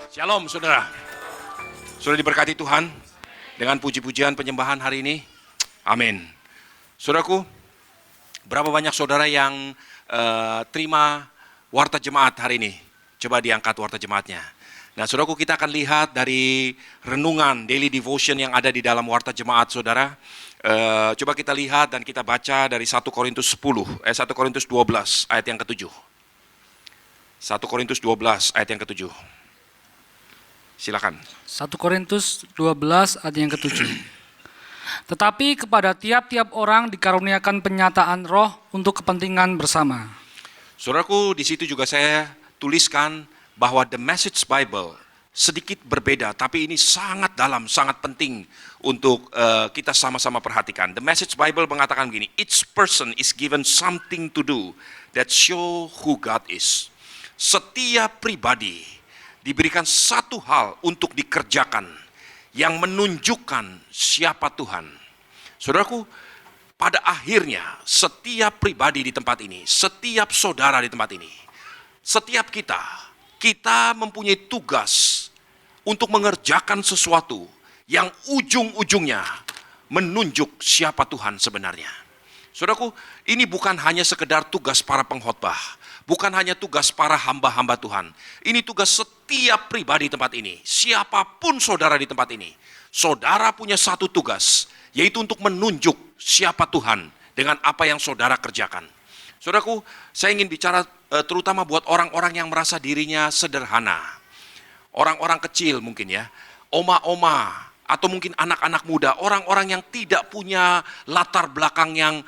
Shalom saudara. Sudah diberkati Tuhan dengan puji-pujian penyembahan hari ini. Amin. Saudaraku, berapa banyak saudara yang terima warta jemaat hari ini? Coba diangkat warta jemaatnya. Nah saudaraku, kita akan lihat dari renungan daily devotion yang ada di dalam warta jemaat saudara. Coba kita lihat dan kita baca dari 1 Korintus 12 ayat yang ke-7. 1 Korintus 12 ayat yang ke-7. Silakan. 1 Korintus 12 ayat yang ke-7. Tetapi kepada tiap-tiap orang dikaruniakan penyataan roh untuk kepentingan bersama. Saudaraku, di situ juga saya tuliskan bahwa The Message Bible sedikit berbeda, tapi ini sangat dalam, sangat penting untuk kita sama-sama perhatikan. The Message Bible mengatakan begini, each person is given something to do that show who God is. Setiap pribadi diberikan satu hal untuk dikerjakan yang menunjukkan siapa Tuhan. Saudaraku, pada akhirnya setiap pribadi di tempat ini, setiap saudara di tempat ini, setiap kita mempunyai tugas untuk mengerjakan sesuatu yang ujung-ujungnya menunjuk siapa Tuhan sebenarnya. Saudaraku, ini bukan hanya sekedar tugas para pengkhotbah, bukan hanya tugas para hamba-hamba Tuhan. Ini tugas setiap pribadi di tempat ini. Siapapun saudara di tempat ini, saudara punya satu tugas, yaitu untuk menunjuk siapa Tuhan dengan apa yang saudara kerjakan. Saudaraku, saya ingin bicara terutama buat orang-orang yang merasa dirinya sederhana. Orang-orang kecil mungkin ya, oma-oma, atau mungkin anak-anak muda, orang-orang yang tidak punya latar belakang yang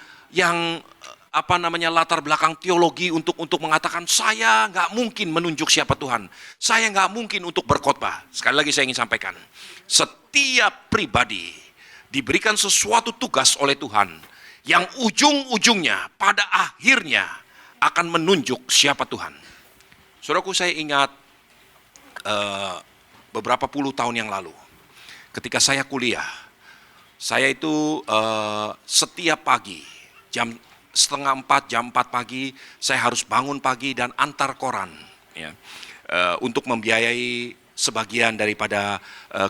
latar belakang teologi untuk mengatakan saya nggak mungkin menunjuk siapa Tuhan, saya nggak mungkin untuk berkhotbah. Sekali lagi saya ingin sampaikan, setiap pribadi diberikan sesuatu tugas oleh Tuhan yang ujung-ujungnya pada akhirnya akan menunjuk siapa Tuhan. Saudaraku, saya ingat beberapa puluh tahun yang lalu ketika saya kuliah, saya itu setiap pagi jam 3:30, jam 4 pagi, saya harus bangun pagi dan antar koran ya, untuk membiayai sebagian daripada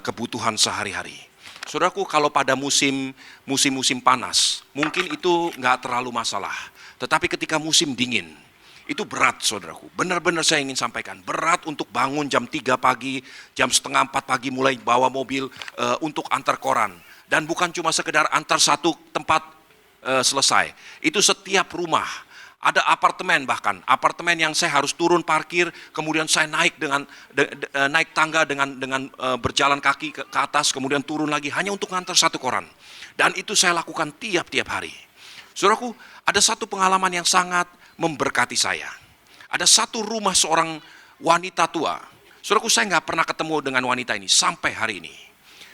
kebutuhan sehari-hari. Saudaraku, kalau pada musim panas, mungkin itu nggak terlalu masalah. Tetapi ketika musim dingin, itu berat saudaraku. Benar-benar saya ingin sampaikan, berat untuk bangun jam 3 pagi, jam 3:30 pagi mulai bawa mobil untuk antar koran. Dan bukan cuma sekedar antar satu tempat selesai. Itu setiap rumah, ada apartemen bahkan, apartemen yang saya harus turun parkir, kemudian saya naik naik tangga dengan berjalan kaki ke atas, kemudian turun lagi hanya untuk ngantar satu koran. Dan itu saya lakukan tiap-tiap hari. Saudaraku, ada satu pengalaman yang sangat memberkati saya. Ada satu rumah seorang wanita tua. Saudaraku, saya nggak pernah ketemu dengan wanita ini sampai hari ini.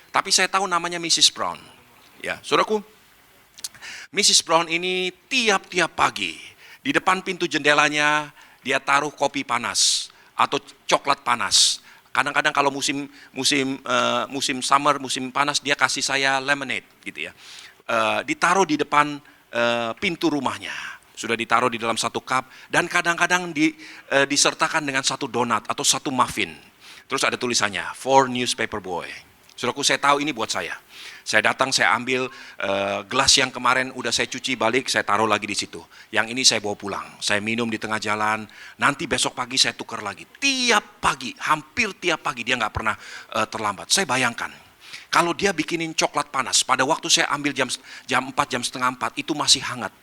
Tapi saya tahu namanya Mrs. Brown. Ya, saudaraku, Mrs. Brown ini tiap-tiap pagi di depan pintu jendelanya dia taruh kopi panas atau coklat panas. Kadang-kadang kalau musim summer, musim panas, dia kasih saya lemonade gitu ya. Ditaruh di depan pintu rumahnya. Sudah ditaruh di dalam satu cup dan kadang-kadang disertakan dengan satu donat atau satu muffin. Terus ada tulisannya for newspaper boy. Saudaraku, saya tahu ini buat saya. Saya datang, saya ambil gelas yang kemarin udah saya cuci balik, saya taruh lagi di situ. Yang ini saya bawa pulang, saya minum di tengah jalan. Nanti besok pagi saya tukar lagi. Tiap pagi, hampir tiap pagi dia nggak pernah terlambat. Saya bayangkan, kalau dia bikinin coklat panas, pada waktu saya ambil jam 4, jam 3:30 itu masih hangat.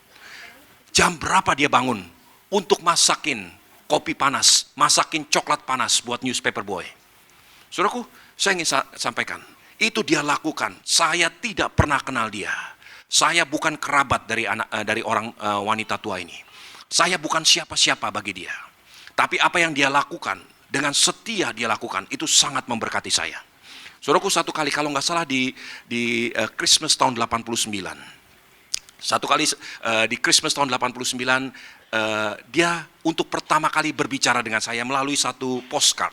Jam berapa dia bangun untuk masakin kopi panas, masakin coklat panas buat newspaper boy? Saudaraku, saya ingin sampaikan, itu dia lakukan. Saya tidak pernah kenal dia. Saya bukan kerabat dari orang wanita tua ini. Saya bukan siapa-siapa bagi dia. Tapi apa yang dia lakukan, dengan setia dia lakukan, itu sangat memberkati saya. Saudaraku, satu kali kalau nggak salah di Christmas tahun 89. Satu kali di Christmas tahun 89, dia untuk pertama kali berbicara dengan saya melalui satu postcard.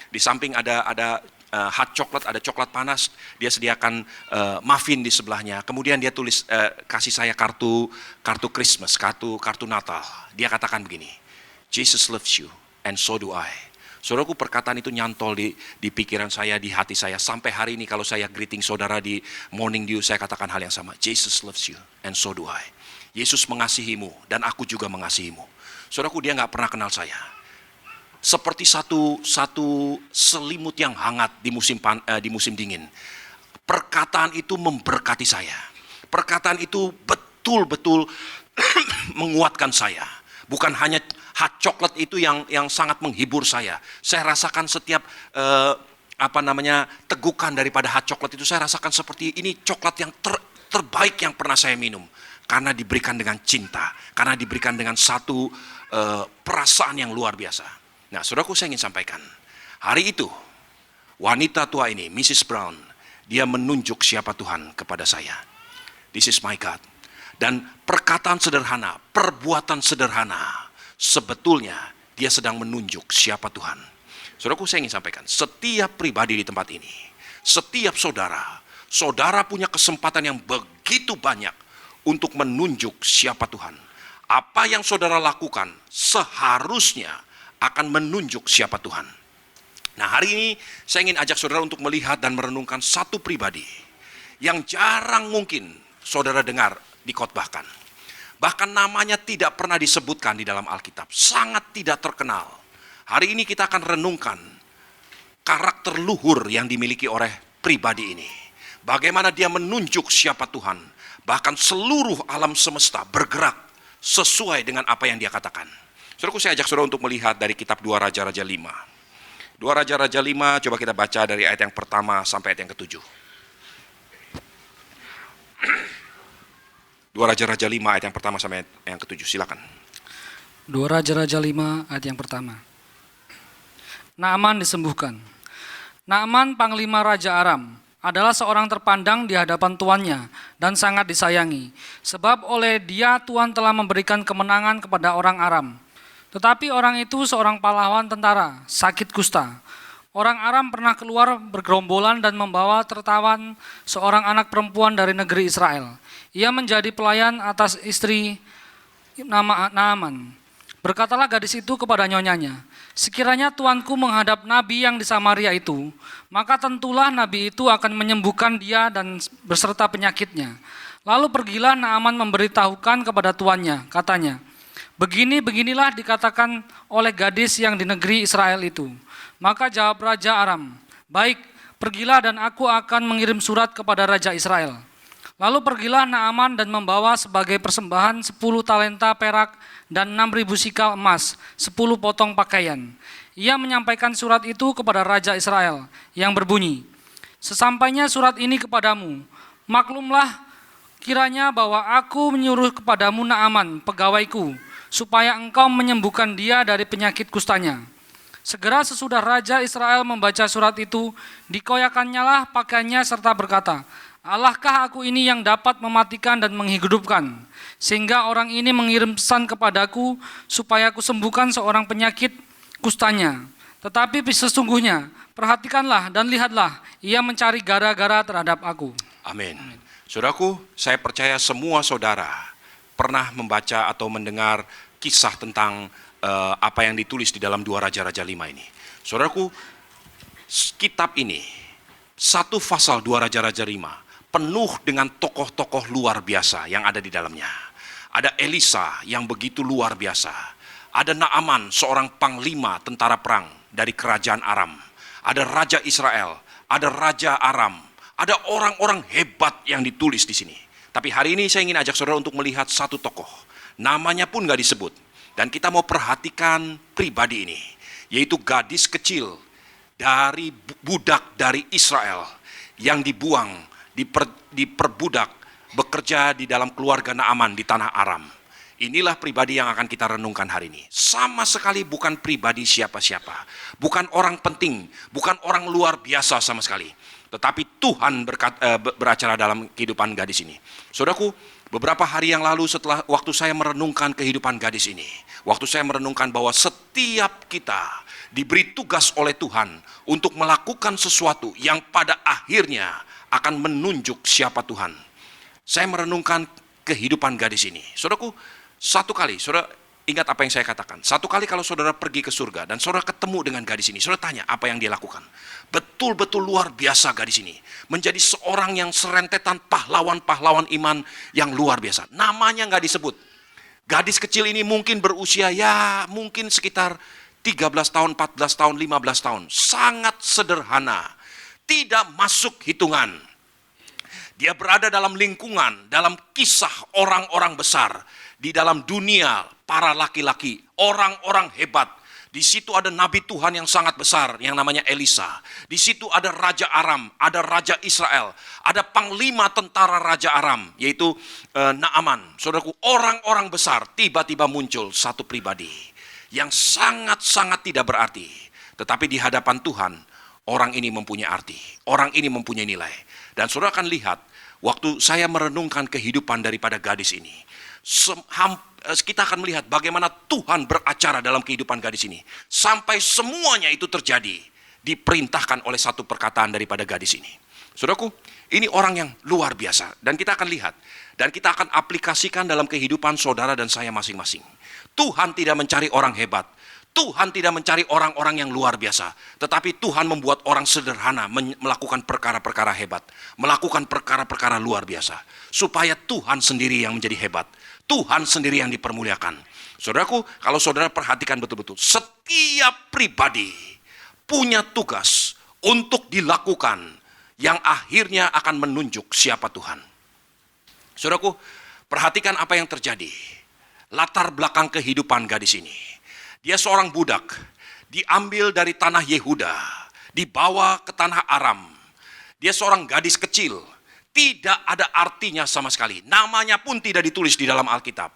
Di samping ada hot coklat, ada coklat panas, dia sediakan muffin di sebelahnya. Kemudian dia tulis kasih saya kartu Christmas, kartu Natal. Dia katakan begini, Jesus loves you and so do I. Saudaraku, perkataan itu nyantol di pikiran saya, di hati saya. Sampai hari ini kalau saya greeting saudara di Morning Dew, saya katakan hal yang sama. Jesus loves you and so do I. Yesus mengasihimu dan aku juga mengasihimu. Saudaraku, dia nggak pernah kenal saya. Seperti satu selimut yang hangat di musim dingin. Perkataan itu memberkati saya. Perkataan itu betul-betul menguatkan saya. Bukan hanya hot coklat itu yang sangat menghibur saya. Saya rasakan setiap tegukan daripada hot coklat itu, saya rasakan seperti ini coklat yang terbaik yang pernah saya minum. Karena diberikan dengan cinta, karena diberikan dengan satu perasaan yang luar biasa. Nah, saudaraku, saya ingin sampaikan, hari itu wanita tua ini, Mrs. Brown, dia menunjuk siapa Tuhan kepada saya. This is my God. Dan perkataan sederhana, perbuatan sederhana, sebetulnya dia sedang menunjuk siapa Tuhan. Saudaraku, saya ingin sampaikan, setiap pribadi di tempat ini, setiap saudara punya kesempatan yang begitu banyak untuk menunjuk siapa Tuhan. Apa yang saudara lakukan seharusnya akan menunjuk siapa Tuhan. Nah, hari ini saya ingin ajak saudara untuk melihat dan merenungkan satu pribadi yang jarang mungkin saudara dengar dikhotbahkan. Bahkan namanya tidak pernah disebutkan di dalam Alkitab. Sangat tidak terkenal. Hari ini kita akan renungkan karakter luhur yang dimiliki oleh pribadi ini. Bagaimana dia menunjuk siapa Tuhan. Bahkan seluruh alam semesta bergerak sesuai dengan apa yang dia katakan. Saudaraku, saya ajak saudara untuk melihat dari kitab 2 Raja-Raja 5. 2 Raja-Raja 5, coba kita baca dari ayat yang pertama sampai ayat yang ke-7. 2 Raja-Raja 5 ayat yang pertama sampai ayat yang ke-7, silakan. 2 Raja-Raja 5 ayat yang pertama. Naaman disembuhkan. Naaman panglima Raja Aram adalah seorang terpandang di hadapan tuannya dan sangat disayangi. Sebab oleh dia Tuhan telah memberikan kemenangan kepada orang Aram. Tetapi orang itu seorang pahlawan tentara, sakit kusta. Orang Aram pernah keluar bergerombolan dan membawa tertawan seorang anak perempuan dari negeri Israel. Ia menjadi pelayan atas istri nama Naaman. Berkatalah gadis itu kepada nyonyanya, sekiranya tuanku menghadap nabi yang di Samaria itu, maka tentulah nabi itu akan menyembuhkan dia dan beserta penyakitnya. Lalu pergilah Naaman memberitahukan kepada tuannya, katanya, beginilah dikatakan oleh gadis yang di negeri Israel itu. Maka jawab Raja Aram, baik, pergilah dan aku akan mengirim surat kepada Raja Israel. Lalu pergilah Naaman dan membawa sebagai persembahan 10 talenta perak dan 6.000 sikal emas, 10 potong pakaian. Ia menyampaikan surat itu kepada Raja Israel yang berbunyi, sesampainya surat ini kepadamu, maklumlah kiranya bahwa aku menyuruh kepadamu Naaman, pegawaiku, supaya engkau menyembuhkan dia dari penyakit kustanya. Segera sesudah Raja Israel membaca surat itu, dikoyakannya lah pakaiannya serta berkata, Allahkah aku ini yang dapat mematikan dan menghidupkan, sehingga orang ini mengirim pesan kepadaku supaya aku sembuhkan seorang penyakit kustanya. Tetapi sesungguhnya, perhatikanlah dan lihatlah, ia mencari gara-gara terhadap aku. Amin. Saudaraku, saya percaya semua saudara pernah membaca atau mendengar kisah tentang apa yang ditulis di dalam 2 Raja-Raja 5 ini. Saudaraku, kitab ini, satu pasal 2 Raja-Raja 5, penuh dengan tokoh-tokoh luar biasa yang ada di dalamnya. Ada Elisa yang begitu luar biasa. Ada Naaman, seorang panglima tentara perang dari kerajaan Aram. Ada Raja Israel, ada Raja Aram, ada orang-orang hebat yang ditulis di sini. Tapi hari ini saya ingin ajak saudara untuk melihat satu tokoh. Namanya pun gak disebut. Dan kita mau perhatikan pribadi ini. Yaitu gadis kecil dari budak dari Israel yang dibuang, diperbudak, bekerja di dalam keluarga Naaman di tanah Aram. Inilah pribadi yang akan kita renungkan hari ini. Sama sekali bukan pribadi siapa-siapa. Bukan orang penting, bukan orang luar biasa sama sekali. Tetapi Tuhan beracara dalam kehidupan gadis ini. Saudaraku, beberapa hari yang lalu setelah waktu saya merenungkan kehidupan gadis ini, waktu saya merenungkan bahwa setiap kita diberi tugas oleh Tuhan untuk melakukan sesuatu yang pada akhirnya akan menunjuk siapa Tuhan. Saya merenungkan kehidupan gadis ini. Saudaraku, satu kali, saudara, ingat apa yang saya katakan. Satu kali kalau saudara pergi ke surga dan saudara ketemu dengan gadis ini, saudara tanya apa yang dia lakukan. Betul-betul luar biasa gadis ini. Menjadi seorang yang serentetan pahlawan-pahlawan iman yang luar biasa. Namanya nggak disebut. Gadis kecil ini mungkin berusia mungkin sekitar 13 tahun, 14 tahun, 15 tahun. Sangat sederhana. Tidak masuk hitungan. Dia berada dalam lingkungan, dalam kisah orang-orang besar. Di dalam dunia para laki-laki, orang-orang hebat. Di situ ada nabi Tuhan yang sangat besar yang namanya Elisa. Di situ ada Raja Aram, ada Raja Israel. Ada panglima tentara Raja Aram, yaitu Naaman. Saudaraku, orang-orang besar tiba-tiba muncul satu pribadi yang sangat-sangat tidak berarti. Tetapi di hadapan Tuhan, orang ini mempunyai arti. Orang ini mempunyai nilai. Dan saudara akan lihat, waktu saya merenungkan kehidupan daripada gadis ini, kita akan melihat bagaimana Tuhan beracara dalam kehidupan gadis ini. Sampai semuanya itu terjadi, diperintahkan oleh satu perkataan daripada gadis ini. Saudaraku, ini orang yang luar biasa. Dan kita akan lihat, dan kita akan aplikasikan dalam kehidupan saudara dan saya masing-masing. Tuhan tidak mencari orang hebat. Tuhan tidak mencari orang-orang yang luar biasa. Tetapi Tuhan membuat orang sederhana melakukan perkara-perkara hebat. Melakukan perkara-perkara luar biasa. Supaya Tuhan sendiri yang menjadi hebat. Tuhan sendiri yang dipermuliakan. Saudaraku, kalau saudara perhatikan betul-betul. Setiap pribadi punya tugas untuk dilakukan yang akhirnya akan menunjuk siapa Tuhan. Saudaraku, perhatikan apa yang terjadi. Latar belakang kehidupan gadis ini. Dia seorang budak, diambil dari tanah Yehuda, dibawa ke tanah Aram. Dia seorang gadis kecil, tidak ada artinya sama sekali. Namanya pun tidak ditulis di dalam Alkitab.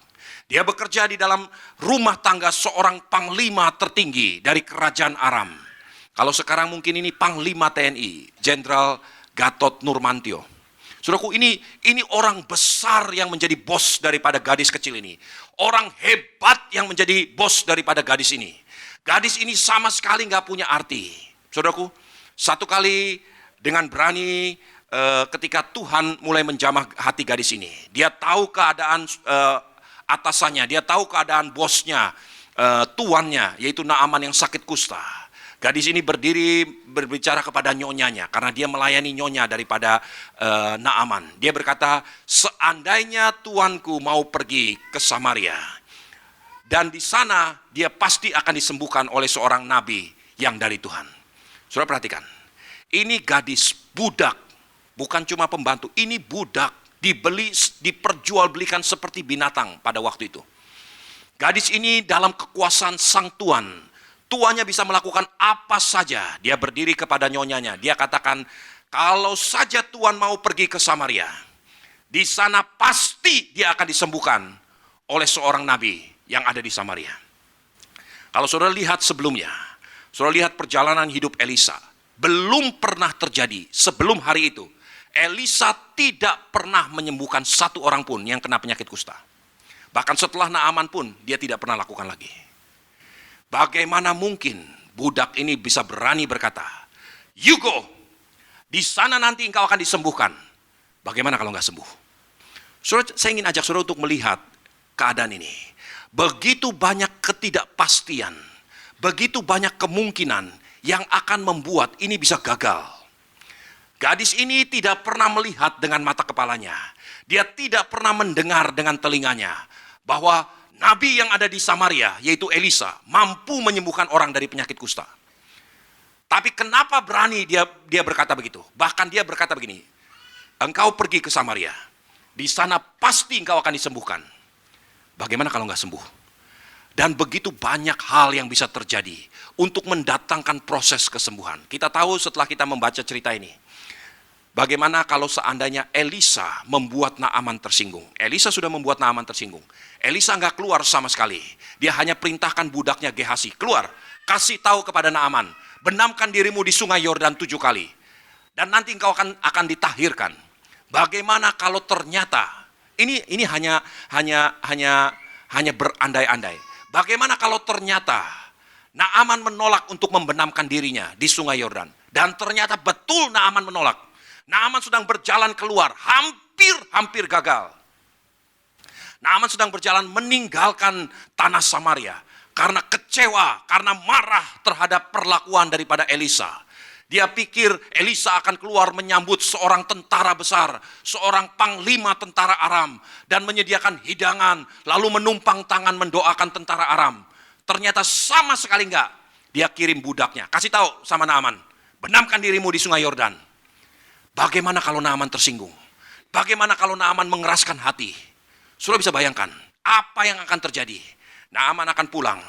Dia bekerja di dalam rumah tangga seorang panglima tertinggi dari kerajaan Aram. Kalau sekarang mungkin ini panglima TNI, Jenderal Gatot Nurmantio. Saudaraku, ini orang besar yang menjadi bos daripada gadis kecil ini. Orang hebat yang menjadi bos daripada gadis ini. Gadis ini sama sekali nggak punya arti. Saudaraku, satu kali dengan berani ketika Tuhan mulai menjamah hati gadis ini. Dia tahu keadaan atasannya, dia tahu keadaan bosnya, tuannya, yaitu Naaman yang sakit kusta. Gadis ini berdiri berbicara kepada nyonyanya karena dia melayani nyonya daripada Naaman. Dia berkata, seandainya tuanku mau pergi ke Samaria dan di sana dia pasti akan disembuhkan oleh seorang nabi yang dari Tuhan. Saudara perhatikan, ini gadis budak, bukan cuma pembantu, ini budak dibeli, diperjualbelikan seperti binatang pada waktu itu. Gadis ini dalam kekuasaan sang tuan. Tuannya bisa melakukan apa saja. Dia berdiri kepada nyonyanya. Dia katakan, kalau saja Tuan mau pergi ke Samaria, di sana pasti dia akan disembuhkan oleh seorang nabi yang ada di Samaria. Kalau saudara lihat sebelumnya, saudara lihat perjalanan hidup Elisa, belum pernah terjadi sebelum hari itu. Elisa tidak pernah menyembuhkan satu orang pun yang kena penyakit kusta. Bahkan setelah Naaman pun, dia tidak pernah lakukan lagi. Bagaimana mungkin budak ini bisa berani berkata, you go, di sana nanti engkau akan disembuhkan. Bagaimana kalau nggak sembuh? Saudara, saya ingin ajak saudara untuk melihat keadaan ini. Begitu banyak ketidakpastian, begitu banyak kemungkinan yang akan membuat ini bisa gagal. Gadis ini tidak pernah melihat dengan mata kepalanya. Dia tidak pernah mendengar dengan telinganya bahwa nabi yang ada di Samaria, yaitu Elisa, mampu menyembuhkan orang dari penyakit kusta. Tapi kenapa berani dia berkata begitu? Bahkan dia berkata begini, engkau pergi ke Samaria, di sana pasti engkau akan disembuhkan. Bagaimana kalau nggak sembuh? Dan begitu banyak hal yang bisa terjadi untuk mendatangkan proses kesembuhan. Kita tahu setelah kita membaca cerita ini, bagaimana kalau seandainya Elisa membuat Naaman tersinggung? Elisa sudah membuat Naaman tersinggung. Elisa nggak keluar sama sekali. Dia hanya perintahkan budaknya Gehasi, keluar, kasih tahu kepada Naaman, benamkan dirimu di sungai Yordan 7 kali. Dan nanti engkau akan ditahirkan. Bagaimana kalau ternyata, ini hanya berandai-andai. Bagaimana kalau ternyata Naaman menolak untuk membenamkan dirinya di sungai Yordan. Dan ternyata betul Naaman menolak. Naaman sedang berjalan keluar, hampir gagal. Naaman sedang berjalan meninggalkan tanah Samaria karena kecewa, karena marah terhadap perlakuan daripada Elisa. Dia pikir Elisa akan keluar menyambut seorang tentara besar, seorang panglima tentara Aram, dan menyediakan hidangan, lalu menumpang tangan mendoakan tentara Aram. Ternyata sama sekali enggak. Dia kirim budaknya, kasih tahu sama Naaman, benamkan dirimu di sungai Yordan. Bagaimana kalau Naaman tersinggung? Bagaimana kalau Naaman mengeraskan hati? Sudah bisa bayangkan apa yang akan terjadi. Naaman akan pulang.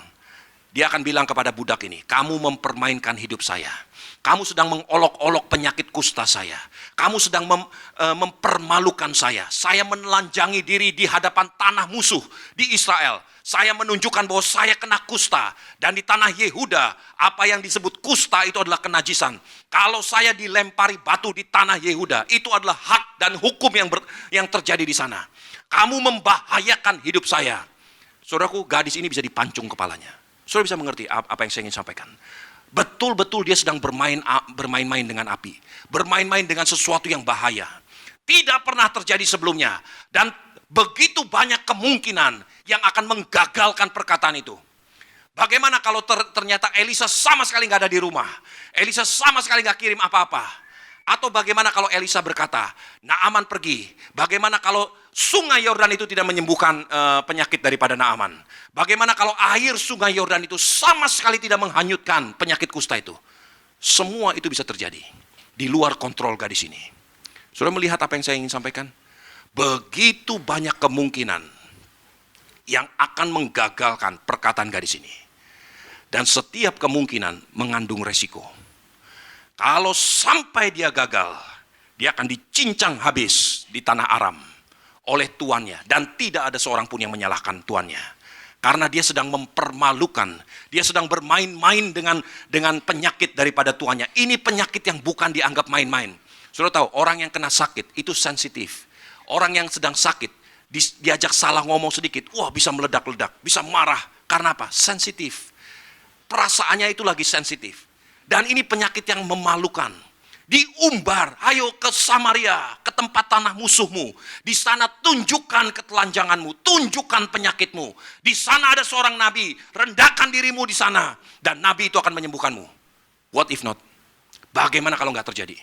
Dia akan bilang kepada budak ini, kamu mempermainkan hidup saya. Kamu sedang mengolok-olok penyakit kusta saya. Kamu sedang mempermalukan saya. Saya menelanjangi diri di hadapan tanah musuh di Israel. Saya menunjukkan bahwa saya kena kusta. Dan di tanah Yehuda, apa yang disebut kusta itu adalah kenajisan. Kalau saya dilempari batu di tanah Yehuda, itu adalah hak dan hukum yang terjadi di sana. Kamu membahayakan hidup saya. Saudaraku, gadis ini bisa dipancung kepalanya. Saudara bisa mengerti apa yang saya ingin sampaikan. Betul-betul dia sedang bermain-main dengan api. Bermain-main dengan sesuatu yang bahaya. Tidak pernah terjadi sebelumnya. Dan begitu banyak kemungkinan yang akan menggagalkan perkataan itu. Bagaimana kalau ternyata Elisa sama sekali nggak ada di rumah. Elisa sama sekali nggak kirim apa-apa. Atau bagaimana kalau Elisa berkata, Naaman pergi. Bagaimana kalau sungai Yordan itu tidak menyembuhkan penyakit daripada Naaman. Bagaimana kalau air sungai Yordan itu sama sekali tidak menghanyutkan penyakit kusta itu. Semua itu bisa terjadi. Di luar kontrol gadis ini. Sudah melihat apa yang saya ingin sampaikan? Begitu banyak kemungkinan yang akan menggagalkan perkataan gadis ini. Dan setiap kemungkinan mengandung resiko. Kalau sampai dia gagal, dia akan dicincang habis di tanah Aram oleh tuannya. Dan tidak ada seorang pun yang menyalahkan tuannya. Karena dia sedang mempermalukan, dia sedang bermain-main dengan penyakit daripada tuannya. Ini penyakit yang bukan dianggap main-main. Sudah tahu, orang yang kena sakit itu sensitif. Orang yang sedang sakit, diajak salah ngomong sedikit, wah bisa meledak-ledak, bisa marah. Karena apa? Sensitif. Perasaannya itu lagi sensitif. Dan ini penyakit yang memalukan. Diumbar, ayo ke Samaria, ke tempat tanah musuhmu. Di sana tunjukkan ketelanjanganmu, tunjukkan penyakitmu. Di sana ada seorang nabi, rendahkan dirimu di sana. Dan nabi itu akan menyembuhkanmu. What if not? Bagaimana kalau nggak terjadi?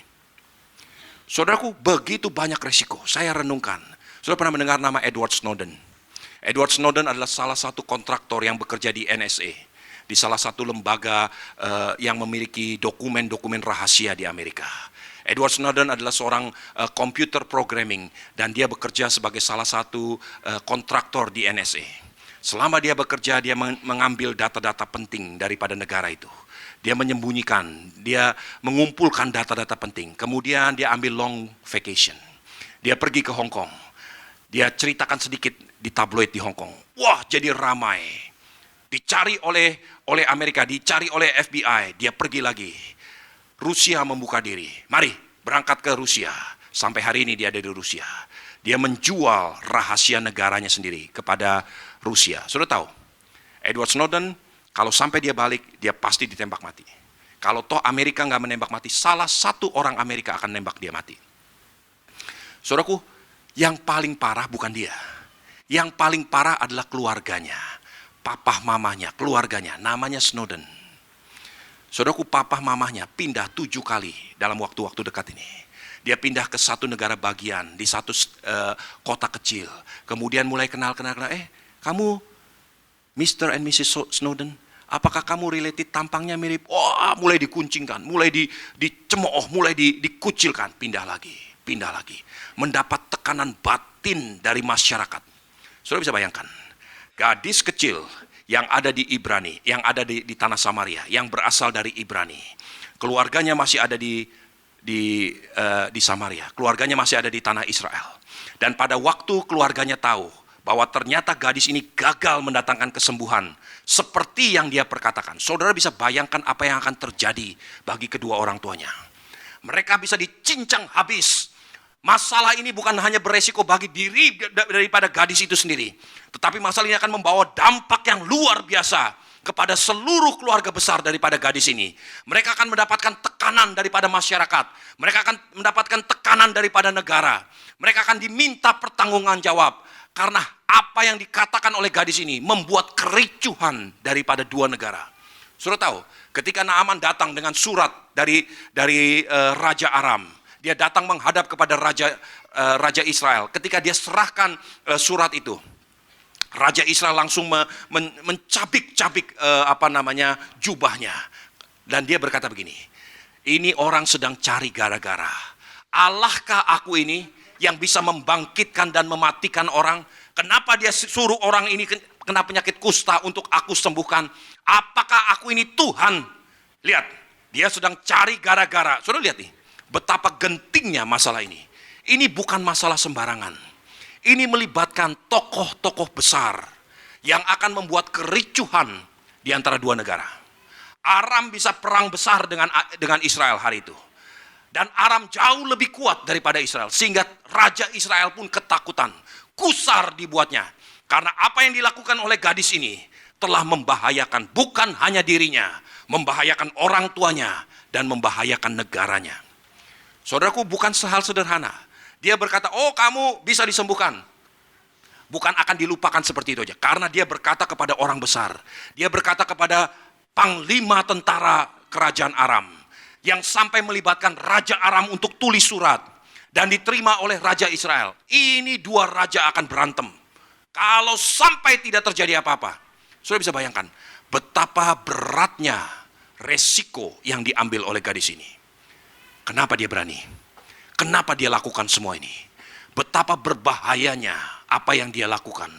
Saudaraku, begitu banyak resiko. Saya renungkan. Saudara pernah mendengar nama Edward Snowden? Edward Snowden adalah salah satu kontraktor yang bekerja di NSA. Di salah satu lembaga yang memiliki dokumen-dokumen rahasia di Amerika. Edward Snowden adalah seorang computer programming dan dia bekerja sebagai salah satu kontraktor di NSA. Selama dia bekerja, dia mengambil data-data penting daripada negara itu. Dia menyembunyikan, dia mengumpulkan data-data penting. Kemudian dia ambil long vacation. Dia pergi ke Hong Kong. Dia ceritakan sedikit di tabloid di Hong Kong. Wah, jadi ramai. Dicari oleh Amerika, dicari oleh FBI, dia pergi lagi. Rusia membuka diri. Mari berangkat ke Rusia. Sampai hari ini dia ada di Rusia. Dia menjual rahasia negaranya sendiri kepada Rusia. Sudah tahu, Edward Snowden kalau sampai dia balik, dia pasti ditembak mati. Kalau toh Amerika nggak menembak mati, salah satu orang Amerika akan nembak dia mati. Saudaraku, yang paling parah bukan dia. Yang paling parah adalah keluarganya. Papah mamahnya, keluarganya, namanya Snowden. Saudaraku, papah mamahnya pindah 7 kali dalam waktu-waktu dekat ini. Dia pindah ke satu negara bagian, di satu kota kecil. Kemudian mulai kenal, kamu Mr. and Mrs. Snowden, apakah kamu related, tampangnya mirip? Wah, mulai dikuncingkan, mulai dicemooh, mulai dikucilkan, pindah lagi. Mendapat tekanan batin dari masyarakat. Saudara bisa bayangkan. Gadis kecil yang ada di Ibrani, yang ada di tanah Samaria, yang berasal dari Ibrani. Keluarganya masih ada di Samaria. Keluarganya masih ada di tanah Israel. Dan pada waktu keluarganya tahu bahwa ternyata gadis ini gagal mendatangkan kesembuhan seperti yang dia perkatakan. Saudara bisa bayangkan apa yang akan terjadi bagi kedua orang tuanya. Mereka bisa dicincang habis. Masalah ini bukan hanya beresiko bagi diri daripada gadis itu sendiri. Tetapi masalah ini akan membawa dampak yang luar biasa kepada seluruh keluarga besar daripada gadis ini. Mereka akan mendapatkan tekanan daripada masyarakat. Mereka akan mendapatkan tekanan daripada negara. Mereka akan diminta pertanggungjawaban karena apa yang dikatakan oleh gadis ini membuat kericuhan daripada dua negara. Saudara tahu, ketika Naaman datang dengan surat dari Raja Aram, dia datang menghadap kepada Raja Israel. Ketika dia serahkan surat itu, Raja Israel langsung mencabik-cabik jubahnya, dan dia berkata begini, ini orang sedang cari gara-gara. Allahkah aku ini yang bisa membangkitkan dan mematikan orang? Kenapa dia suruh orang ini kena penyakit kusta untuk aku sembuhkan? Apakah aku ini Tuhan? Lihat, dia sedang cari gara-gara. Saudara lihat nih, betapa gentingnya masalah ini. Ini bukan masalah sembarangan. Ini melibatkan tokoh-tokoh besar yang akan membuat kericuhan di antara dua negara. Aram bisa perang besar dengan Israel hari itu. Dan Aram jauh lebih kuat daripada Israel. Sehingga Raja Israel pun ketakutan. Kusar dibuatnya. Karena apa yang dilakukan oleh gadis ini telah membahayakan bukan hanya dirinya, membahayakan orang tuanya, dan membahayakan negaranya. Saudaraku, bukan hal sederhana. Dia berkata, oh kamu bisa disembuhkan. Bukan akan dilupakan seperti itu aja. Karena dia berkata kepada orang besar. Dia berkata kepada panglima tentara kerajaan Aram. Yang sampai melibatkan Raja Aram untuk tulis surat. Dan diterima oleh Raja Israel. Ini dua raja akan berantem. Kalau sampai tidak terjadi apa-apa. Sudah bisa bayangkan betapa beratnya resiko yang diambil oleh gadis ini. Kenapa dia berani? Kenapa dia lakukan semua ini? Betapa berbahayanya apa yang dia lakukan.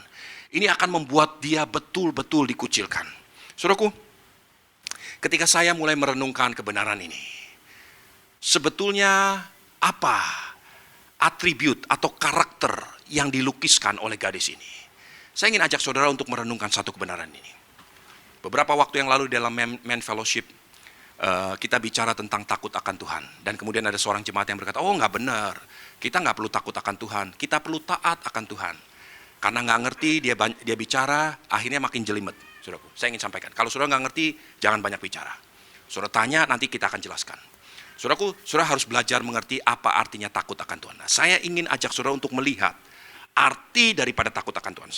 Ini akan membuat dia betul-betul dikucilkan. Saudaraku, ketika saya mulai merenungkan kebenaran ini, sebetulnya apa atribut atau karakter yang dilukiskan oleh gadis ini? Saya ingin ajak saudara untuk merenungkan satu kebenaran ini. Beberapa waktu yang lalu dalam Men Fellowship, kita bicara tentang takut akan Tuhan. Dan kemudian ada seorang jemaat yang berkata, oh nggak benar, kita nggak perlu takut akan Tuhan, kita perlu taat akan Tuhan. Karena nggak ngerti, dia bicara, akhirnya makin jelimet. Saudaraku, saya ingin sampaikan, kalau saudara nggak ngerti, jangan banyak bicara. Saudara tanya, nanti kita akan jelaskan. Saudaraku, saudara harus belajar mengerti apa artinya takut akan Tuhan. Nah, saya ingin ajak saudara untuk melihat arti daripada takut akan Tuhan.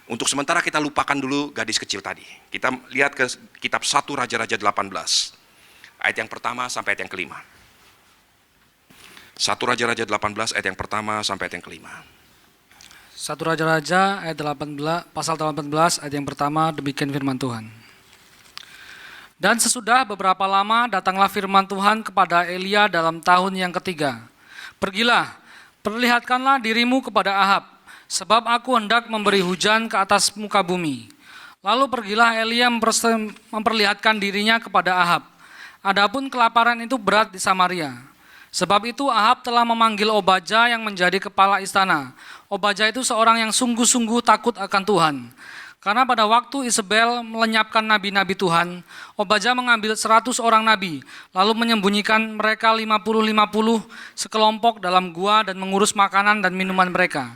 Untuk sementara kita lupakan dulu gadis kecil tadi. Kita lihat ke kitab 1 Raja-Raja 18. Ayat yang pertama sampai ayat yang kelima. 1 Raja-Raja 18 ayat yang pertama sampai ayat yang kelima. 1 Raja-Raja ayat 18, pasal 18 ayat yang pertama, demikian firman Tuhan. Dan sesudah beberapa lama datanglah firman Tuhan kepada Elia dalam tahun yang ketiga. Pergilah, perlihatkanlah dirimu kepada Ahab, sebab aku hendak memberi hujan ke atas muka bumi. Lalu pergilah Elia memperlihatkan dirinya kepada Ahab. Adapun kelaparan itu berat di Samaria. Sebab itu Ahab telah memanggil Obaja yang menjadi kepala istana. Obaja itu seorang yang sungguh-sungguh takut akan Tuhan. Karena pada waktu Isabel melenyapkan nabi-nabi Tuhan, Obaja mengambil 100 orang nabi, lalu menyembunyikan mereka 50-50 sekelompok dalam gua dan mengurus makanan dan minuman mereka.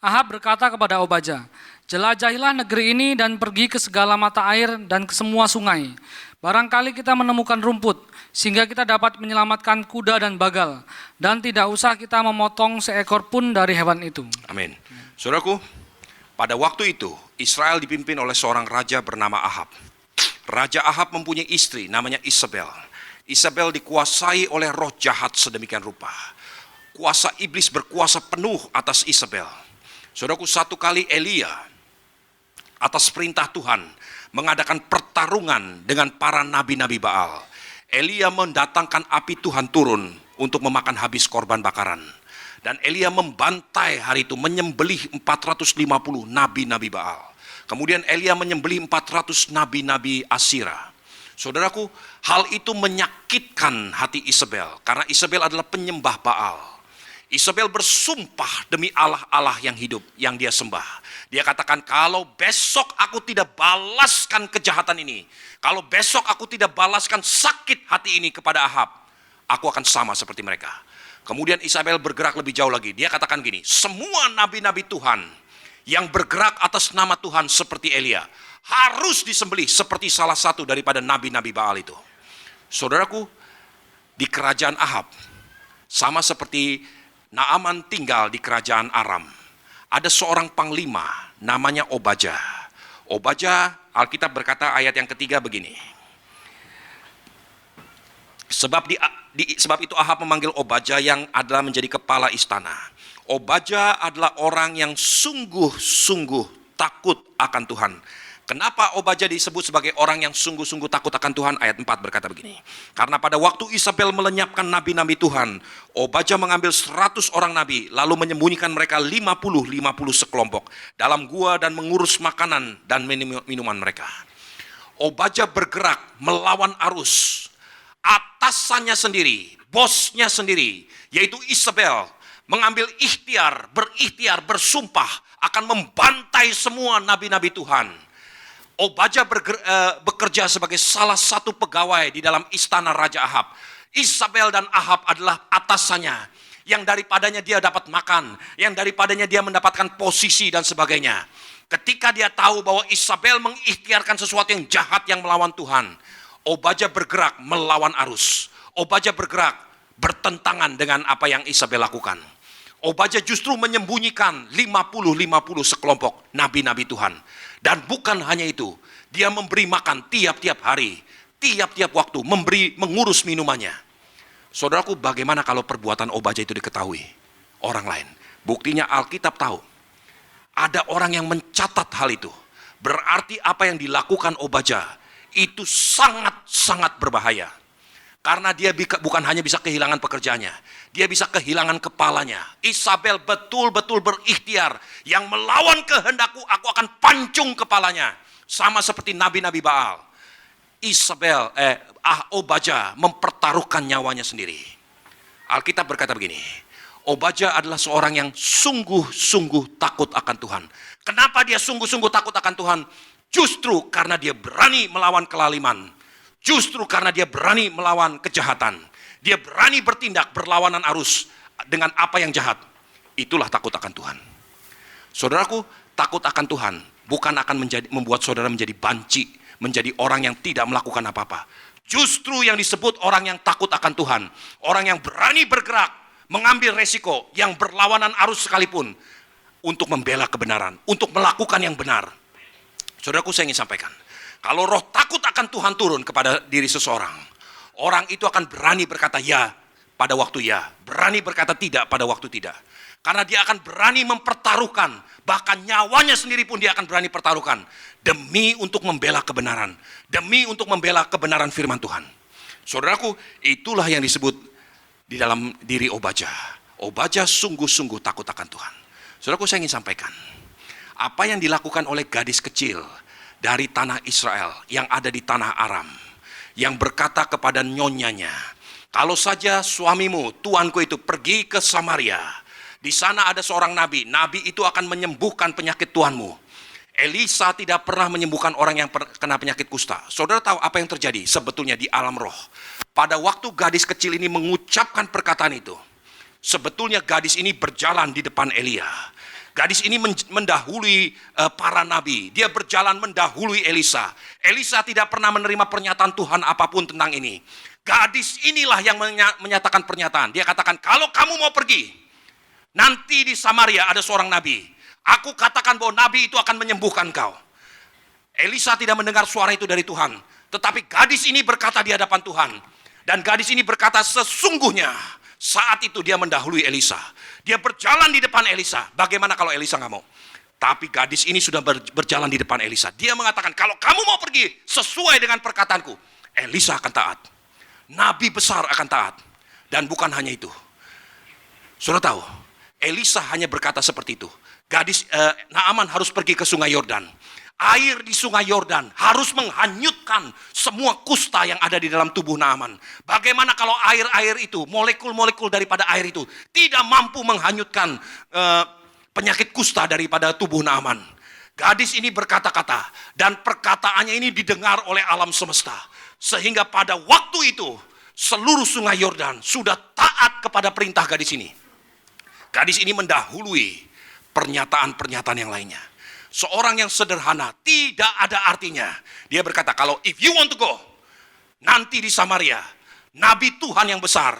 Ahab berkata kepada Obaja, jelajahilah negeri ini dan pergi ke segala mata air dan ke semua sungai. Barangkali kita menemukan rumput, sehingga kita dapat menyelamatkan kuda dan bagal, dan tidak usah kita memotong seekor pun dari hewan itu. Amin. Saudaraku, pada waktu itu Israel dipimpin oleh seorang raja bernama Ahab. Raja Ahab mempunyai istri namanya Isabel. Isabel dikuasai oleh roh jahat sedemikian rupa. Kuasa iblis berkuasa penuh atas Isabel. Saudaraku, satu kali Elia atas perintah Tuhan mengadakan pertarungan dengan para nabi-nabi Baal. Elia mendatangkan api Tuhan turun untuk memakan habis korban bakaran. Dan Elia membantai hari itu, menyembelih 450 nabi-nabi Baal. Kemudian Elia menyembelih 400 nabi-nabi Asyira. Saudaraku, hal itu menyakitkan hati Isabel, karena Isabel adalah penyembah Baal. Isabel bersumpah demi Allah-Allah yang hidup, yang dia sembah. Dia katakan, kalau besok aku tidak balaskan kejahatan ini, kalau besok aku tidak balaskan sakit hati ini kepada Ahab, aku akan sama seperti mereka. Kemudian Isabel bergerak lebih jauh lagi. Dia katakan gini, semua nabi-nabi Tuhan yang bergerak atas nama Tuhan seperti Elia harus disembelih seperti salah satu daripada nabi-nabi Baal itu. Saudaraku, di kerajaan Ahab, sama seperti Naaman tinggal di kerajaan Aram. ada seorang panglima namanya Obaja. Obaja, Alkitab berkata ayat yang ketiga begini. Sebab itu Ahab memanggil Obaja yang adalah menjadi kepala istana. Obaja adalah orang yang sungguh-sungguh takut akan Tuhan. Kenapa Obaja disebut sebagai orang yang sungguh-sungguh takut akan Tuhan? Ayat 4 berkata begini. Karena pada waktu Isabel melenyapkan nabi-nabi Tuhan, Obaja mengambil 100 orang nabi, lalu menyembunyikan mereka 50 sekelompok dalam gua dan mengurus makanan dan minuman mereka. Obaja bergerak melawan arus. Atasannya sendiri, bosnya sendiri, yaitu Isabel, mengambil berikhtiar, bersumpah akan membantai semua nabi-nabi Tuhan. Obaja bekerja sebagai salah satu pegawai di dalam istana Raja Ahab. Isabel dan Ahab adalah atasannya, yang daripadanya dia dapat makan, yang daripadanya dia mendapatkan posisi dan sebagainya. Ketika dia tahu bahwa Isabel mengikhtiarkan sesuatu yang jahat yang melawan Tuhan, Obaja bergerak melawan arus. Obaja bergerak bertentangan dengan apa yang Isabel lakukan. Obaja justru menyembunyikan 50 sekelompok nabi-nabi Tuhan. Dan bukan hanya itu, dia memberi makan tiap-tiap hari, tiap-tiap waktu, mengurus minumannya. Saudaraku, bagaimana kalau perbuatan Obaja itu diketahui orang lain? Buktinya Alkitab tahu. Ada orang yang mencatat hal itu. Berarti apa yang dilakukan Obaja itu sangat-sangat berbahaya. Karena dia bukan hanya bisa kehilangan pekerjaannya, dia bisa kehilangan kepalanya. Isabel betul-betul berikhtiar, yang melawan kehendakku aku akan pancung kepalanya. Sama seperti nabi-nabi Baal. Obaja mempertaruhkan nyawanya sendiri. Alkitab berkata begini, Obaja adalah seorang yang sungguh-sungguh takut akan Tuhan. Kenapa dia sungguh-sungguh takut akan Tuhan? Justru karena dia berani melawan kelaliman. Justru karena dia berani melawan kejahatan. Dia berani bertindak berlawanan arus dengan apa yang jahat. Itulah takut akan Tuhan. Saudaraku, takut akan Tuhan bukan akan membuat saudara menjadi banci, menjadi orang yang tidak melakukan apa-apa. Justru yang disebut orang yang takut akan Tuhan, orang yang berani bergerak, mengambil resiko, yang berlawanan arus sekalipun, untuk membela kebenaran, untuk melakukan yang benar. Saudaraku, saya ingin sampaikan, kalau roh takut akan Tuhan turun kepada diri seseorang, orang itu akan berani berkata ya pada waktu ya, berani berkata tidak pada waktu tidak. Karena dia akan berani mempertaruhkan, bahkan nyawanya sendiri pun dia akan berani pertaruhkan, demi untuk membela kebenaran, demi untuk membela kebenaran firman Tuhan. Saudaraku, itulah yang disebut di dalam diri Obaja. Obaja sungguh-sungguh takut akan Tuhan. Saudaraku, saya ingin sampaikan, apa yang dilakukan oleh gadis kecil dari tanah Israel yang ada di tanah Aram, yang berkata kepada nyonyanya, kalau saja suamimu, tuanku itu pergi ke Samaria, di sana ada seorang nabi, nabi itu akan menyembuhkan penyakit tuanmu. Elisa tidak pernah menyembuhkan orang yang kena penyakit kusta. Saudara tahu apa yang terjadi sebetulnya di alam roh? Pada waktu gadis kecil ini mengucapkan perkataan itu, sebetulnya gadis ini berjalan di depan Elia. Gadis ini mendahului para nabi. Dia berjalan mendahului Elisa. Elisa tidak pernah menerima pernyataan Tuhan apapun tentang ini. Gadis inilah yang menyatakan pernyataan. Dia katakan, kalau kamu mau pergi, nanti di Samaria ada seorang nabi. Aku katakan bahwa nabi itu akan menyembuhkan kau. Elisa tidak mendengar suara itu dari Tuhan. Tetapi gadis ini berkata di hadapan Tuhan. Dan gadis ini berkata, sesungguhnya saat itu dia mendahului Elisa. Dia berjalan di depan Elisa. Bagaimana kalau Elisa nggak mau? Tapi gadis ini sudah berjalan di depan Elisa. Dia mengatakan, kalau kamu mau pergi sesuai dengan perkataanku, Elisa akan taat. Nabi besar akan taat. Dan bukan hanya itu. Saudara tahu, Elisa hanya berkata seperti itu. Naaman harus pergi ke sungai Yordan. Air di sungai Yordan harus menghanyutkan semua kusta yang ada di dalam tubuh Naaman. Bagaimana kalau air-air itu, molekul-molekul daripada air itu tidak mampu menghanyutkan penyakit kusta daripada tubuh Naaman? Gadis ini berkata-kata, dan perkataannya ini didengar oleh alam semesta. Sehingga pada waktu itu seluruh sungai Yordan sudah taat kepada perintah gadis ini. Gadis ini mendahului pernyataan-pernyataan yang lainnya. Seorang yang sederhana, tidak ada artinya. Dia berkata, kalau if you want to go, nanti di Samaria, Nabi Tuhan yang besar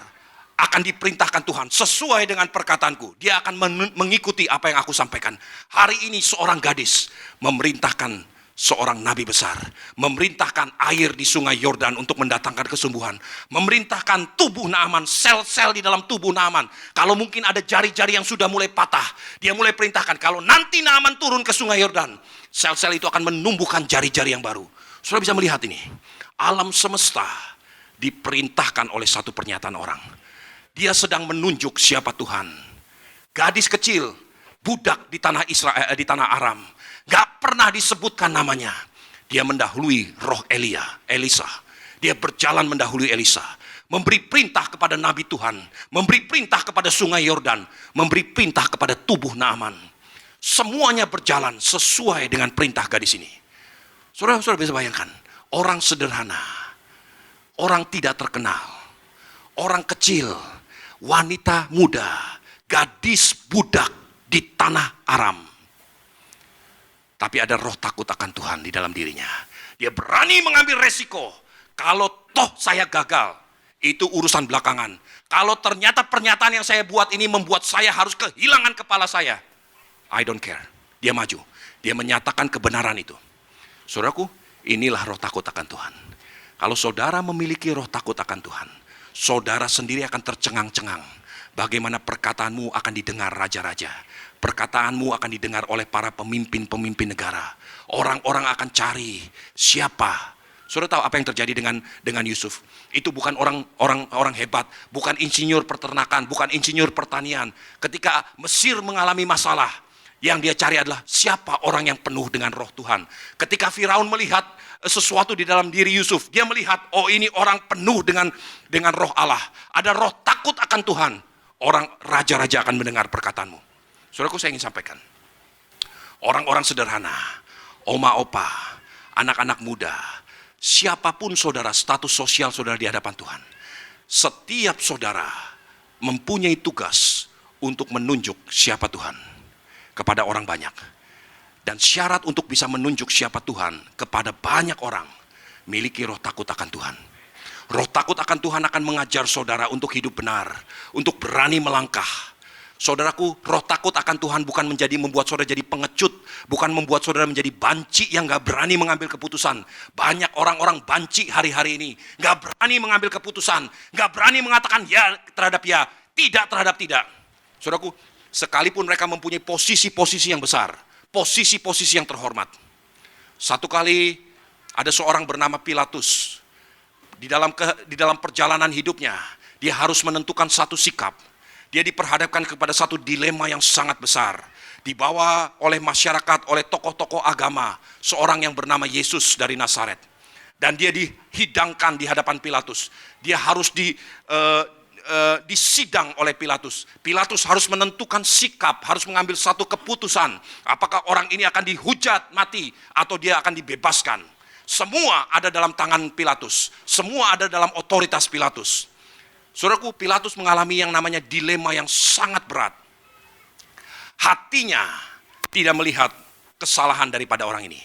akan diperintahkan Tuhan sesuai dengan perkataanku. Dia akan mengikuti apa yang aku sampaikan. Hari ini seorang gadis memerintahkan seorang nabi besar, memerintahkan air di sungai Yordan untuk mendatangkan kesembuhan, memerintahkan tubuh Naaman, sel-sel di dalam tubuh Naaman. Kalau mungkin ada jari-jari yang sudah mulai patah, dia mulai perintahkan kalau nanti Naaman turun ke sungai Yordan, sel-sel itu akan menumbuhkan jari-jari yang baru. Saudara bisa melihat ini, alam semesta diperintahkan oleh satu pernyataan orang. Dia sedang menunjuk siapa Tuhan. Gadis kecil, budak di tanah Israel, di tanah Aram, gak pernah disebutkan namanya. Dia mendahului roh Elisa. Dia berjalan mendahului Elisa, memberi perintah kepada Nabi Tuhan, memberi perintah kepada sungai Yordan, memberi perintah kepada tubuh Naaman. Semuanya berjalan sesuai dengan perintah gadis ini. Saudara-saudara bisa bayangkan, orang sederhana, orang tidak terkenal, orang kecil, wanita muda, gadis budak di tanah Aram. Tapi ada roh takut akan Tuhan di dalam dirinya. Dia berani mengambil resiko. Kalau toh saya gagal, itu urusan belakangan. Kalau ternyata pernyataan yang saya buat ini membuat saya harus kehilangan kepala saya, I don't care. Dia maju. Dia menyatakan kebenaran itu. Saudaraku, inilah roh takut akan Tuhan. Kalau saudara memiliki roh takut akan Tuhan, saudara sendiri akan tercengang-cengang. Bagaimana perkataanmu akan didengar raja-raja. Perkataanmu akan didengar oleh para pemimpin-pemimpin negara. Orang-orang akan cari siapa. Saudara tahu apa yang terjadi dengan Yusuf? Itu bukan orang hebat, bukan insinyur peternakan, bukan insinyur pertanian. Ketika Mesir mengalami masalah, yang dia cari adalah siapa orang yang penuh dengan roh Tuhan. Ketika Firaun melihat sesuatu di dalam diri Yusuf, dia melihat, oh ini orang penuh dengan roh Allah. Ada roh takut akan Tuhan. Orang raja-raja akan mendengar perkataanmu. Saudaraku, saya ingin sampaikan, orang-orang sederhana, oma opa, anak-anak muda, siapapun saudara, status sosial saudara di hadapan Tuhan, setiap saudara mempunyai tugas untuk menunjuk siapa Tuhan kepada orang banyak. Dan syarat untuk bisa menunjuk siapa Tuhan kepada banyak orang, miliki roh takut akan Tuhan. Roh takut akan Tuhan akan mengajar saudara untuk hidup benar, untuk berani melangkah. Saudaraku, roh takut akan Tuhan bukan membuat saudara jadi pengecut, bukan membuat saudara menjadi banci yang gak berani mengambil keputusan. Banyak orang-orang banci hari-hari ini, gak berani mengambil keputusan, gak berani mengatakan ya terhadap ya, tidak terhadap tidak. Saudaraku, sekalipun mereka mempunyai posisi-posisi yang besar, posisi-posisi yang terhormat. Satu kali ada seorang bernama Pilatus. Di dalam perjalanan hidupnya, dia harus menentukan satu sikap. Dia diperhadapkan kepada satu dilema yang sangat besar. Dibawa oleh masyarakat, oleh tokoh-tokoh agama, seorang yang bernama Yesus dari Nazaret. Dan dia dihidangkan di hadapan Pilatus. Dia harus disidang oleh Pilatus. Pilatus harus menentukan sikap, harus mengambil satu keputusan. Apakah orang ini akan dihujat mati atau dia akan dibebaskan. Semua ada dalam tangan Pilatus. Semua ada dalam otoritas Pilatus. Saudaraku, Pilatus mengalami yang namanya dilema yang sangat berat. Hatinya tidak melihat kesalahan daripada orang ini.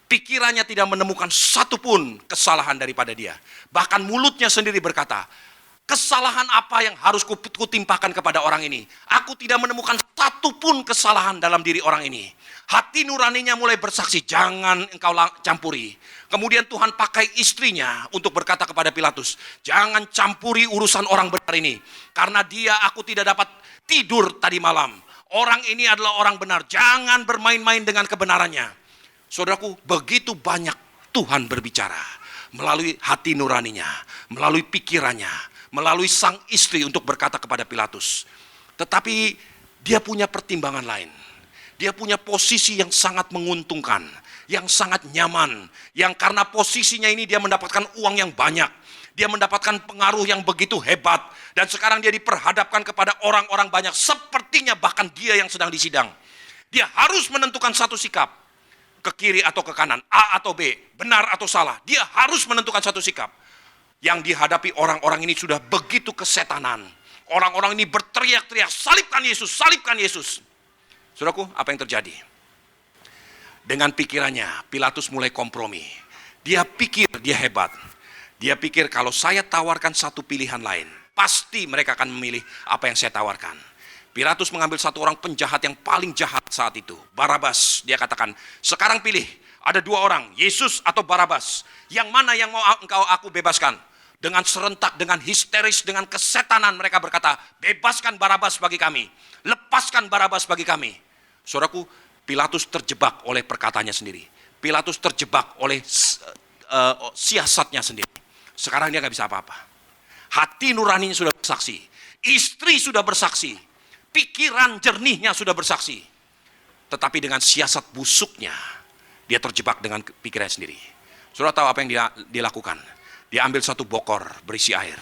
Pikirannya tidak menemukan satupun kesalahan daripada dia. Bahkan mulutnya sendiri berkata, kesalahan apa yang harus kutimpakan kepada orang ini? Aku tidak menemukan satupun kesalahan dalam diri orang ini. Hati nuraninya mulai bersaksi, jangan engkau campuri. Kemudian Tuhan pakai istrinya untuk berkata kepada Pilatus, jangan campuri urusan orang benar ini. Karena dia aku tidak dapat tidur tadi malam. Orang ini adalah orang benar, jangan bermain-main dengan kebenarannya. Saudaraku, begitu banyak Tuhan berbicara melalui hati nuraninya, melalui pikirannya, melalui sang istri untuk berkata kepada Pilatus. Tetapi dia punya pertimbangan lain. Dia punya posisi yang sangat menguntungkan, yang sangat nyaman, yang karena posisinya ini dia mendapatkan uang yang banyak. Dia mendapatkan pengaruh yang begitu hebat. Dan sekarang dia diperhadapkan kepada orang-orang banyak. Sepertinya bahkan dia yang sedang disidang. Dia harus menentukan satu sikap. Ke kiri atau ke kanan, A atau B, benar atau salah. Dia harus menentukan satu sikap. Yang dihadapi orang-orang ini sudah begitu kesetanan. Orang-orang ini berteriak-teriak, salibkan Yesus, salibkan Yesus. Saudaraku, apa yang terjadi? Dengan pikirannya, Pilatus mulai kompromi. Dia pikir dia hebat. Dia pikir kalau saya tawarkan satu pilihan lain, pasti mereka akan memilih apa yang saya tawarkan. Pilatus mengambil satu orang penjahat yang paling jahat saat itu, Barabas. Dia katakan, sekarang pilih, ada dua orang, Yesus atau Barabas. Yang mana yang mau engkau aku bebaskan? Dengan serentak, dengan histeris, dengan kesetanan mereka berkata, bebaskan Barabas bagi kami, lepaskan Barabas bagi kami. Saudaraku, Pilatus terjebak oleh perkataannya sendiri. Pilatus terjebak oleh siasatnya sendiri. Sekarang dia gak bisa apa-apa. Hati nuraninya sudah bersaksi, istri sudah bersaksi, pikiran jernihnya sudah bersaksi. Tetapi dengan siasat busuknya, dia terjebak dengan pikirannya sendiri. Saudara tahu apa yang dia lakukan? Dia ambil satu bokor berisi air.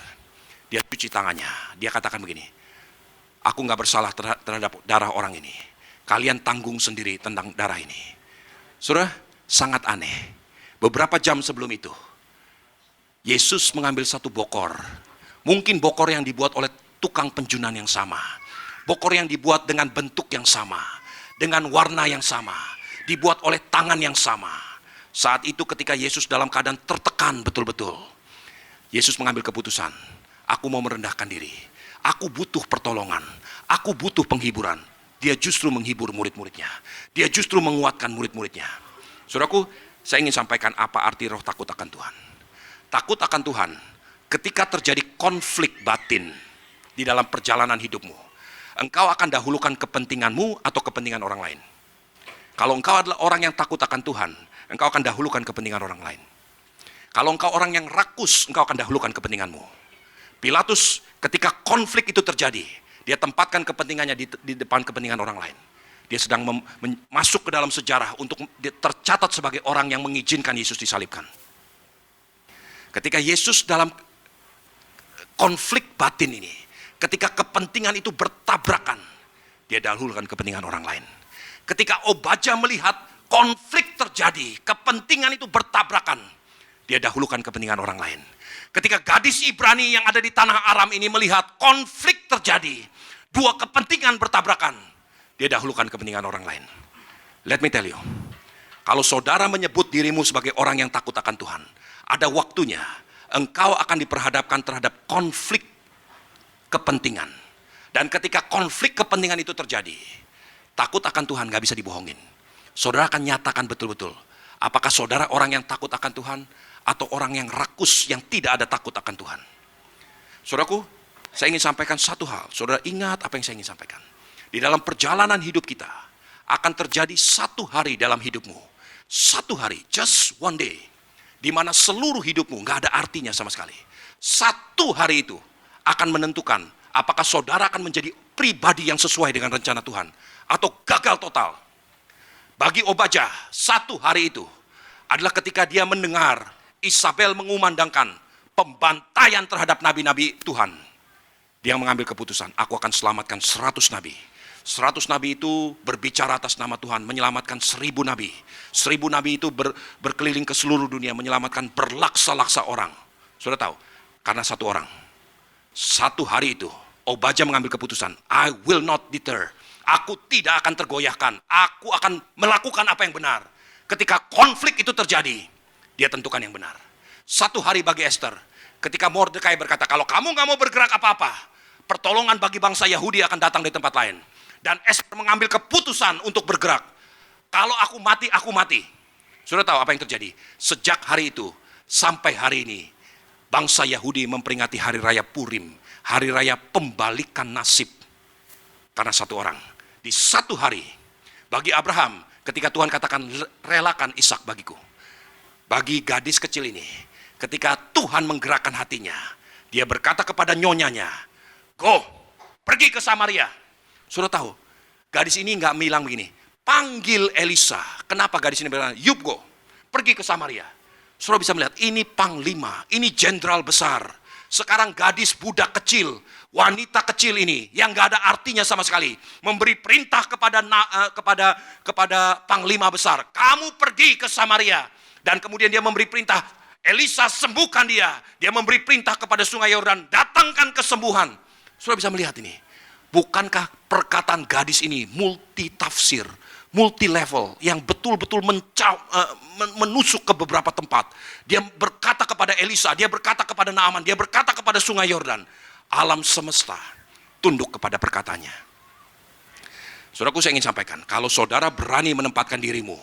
Dia cuci tangannya. Dia katakan begini, aku gak bersalah terhadap darah orang ini. Kalian tanggung sendiri tentang darah ini. Saudara, sangat aneh. Beberapa jam sebelum itu, Yesus mengambil satu bokor. Mungkin bokor yang dibuat oleh tukang penjunan yang sama. Bokor yang dibuat dengan bentuk yang sama. Dengan warna yang sama. Dibuat oleh tangan yang sama. Saat itu ketika Yesus dalam keadaan tertekan betul-betul, Yesus mengambil keputusan, aku mau merendahkan diri. Aku butuh pertolongan. Aku butuh penghiburan. Dia justru menghibur murid-muridnya. Dia justru menguatkan murid-muridnya. Saudaraku, saya ingin sampaikan apa arti roh takut akan Tuhan. Takut akan Tuhan ketika terjadi konflik batin di dalam perjalanan hidupmu. Engkau akan dahulukan kepentinganmu atau kepentingan orang lain. Kalau engkau adalah orang yang takut akan Tuhan, engkau akan dahulukan kepentingan orang lain. Kalau engkau orang yang rakus, engkau akan dahulukan kepentinganmu. Pilatus ketika konflik itu terjadi, dia tempatkan kepentingannya di depan kepentingan orang lain. Dia sedang masuk ke dalam sejarah untuk tercatat sebagai orang yang mengizinkan Yesus disalibkan. Ketika Yesus dalam konflik batin ini, ketika kepentingan itu bertabrakan, dia dahulukan kepentingan orang lain. Ketika Obaja melihat konflik terjadi, kepentingan itu bertabrakan, dia dahulukan kepentingan orang lain. Ketika gadis Ibrani yang ada di tanah Aram ini melihat konflik terjadi, dua kepentingan bertabrakan, dia dahulukan kepentingan orang lain. Let me tell you, kalau saudara menyebut dirimu sebagai orang yang takut akan Tuhan, ada waktunya engkau akan diperhadapkan terhadap konflik kepentingan. Dan ketika konflik kepentingan itu terjadi, takut akan Tuhan gak bisa dibohongin. Saudara akan nyatakan betul-betul, apakah saudara orang yang takut akan Tuhan atau orang yang rakus yang tidak ada takut akan Tuhan. Saudaraku, saya ingin sampaikan satu hal. Saudara ingat apa yang saya ingin sampaikan. Di dalam perjalanan hidup kita akan terjadi satu hari dalam hidupmu. Satu hari, just one day, di mana seluruh hidupmu gak ada artinya sama sekali. Satu hari itu akan menentukan apakah saudara akan menjadi pribadi yang sesuai dengan rencana Tuhan atau gagal total. Bagi Obaja, satu hari itu adalah ketika dia mendengar Isabel mengumandangkan pembantaian terhadap nabi-nabi Tuhan. Dia mengambil keputusan, aku akan selamatkan 100 nabi. 100 nabi itu berbicara atas nama Tuhan, menyelamatkan 1000 nabi. 1000 nabi itu berkeliling ke seluruh dunia, menyelamatkan berlaksa-laksa orang. Sudah tahu, karena satu orang. Satu hari itu, Obaja mengambil keputusan, I will not deter. Aku tidak akan tergoyahkan. Aku akan melakukan apa yang benar. Ketika konflik itu terjadi, dia tentukan yang benar. Satu hari bagi Esther, ketika Mordekai berkata, kalau kamu gak mau bergerak apa-apa, pertolongan bagi bangsa Yahudi akan datang dari tempat lain. Dan Esther mengambil keputusan untuk bergerak. Kalau aku mati, aku mati. Sudah tahu apa yang terjadi? Sejak hari itu, sampai hari ini, bangsa Yahudi memperingati hari raya Purim. Hari raya pembalikan nasib. Karena satu orang. Di satu hari, bagi Abraham, ketika Tuhan katakan, relakan Ishak bagiku. Bagi gadis kecil ini, ketika Tuhan menggerakkan hatinya, dia berkata kepada nyonyanya, go, pergi ke Samaria. Sudah tahu, gadis ini nggak bilang begini, panggil Elisa. Kenapa gadis ini bilang, yup go, pergi ke Samaria. Sudah bisa melihat, ini panglima, ini jenderal besar. Sekarang gadis budak kecil, wanita kecil ini yang gak ada artinya sama sekali memberi perintah kepada panglima besar, kamu pergi ke Samaria. Dan kemudian dia memberi perintah, Elisa sembuhkan dia. Dia memberi perintah kepada sungai Yordan, datangkan kesembuhan. Sudah bisa melihat ini. Bukankah perkataan gadis ini multi tafsir, multi level, yang betul-betul menusuk ke beberapa tempat. Dia berkata kepada Elisa, dia berkata kepada Naaman, dia berkata kepada sungai Yordan, alam semesta tunduk kepada perkataannya. Saudaraku, saya ingin sampaikan, kalau saudara berani menempatkan dirimu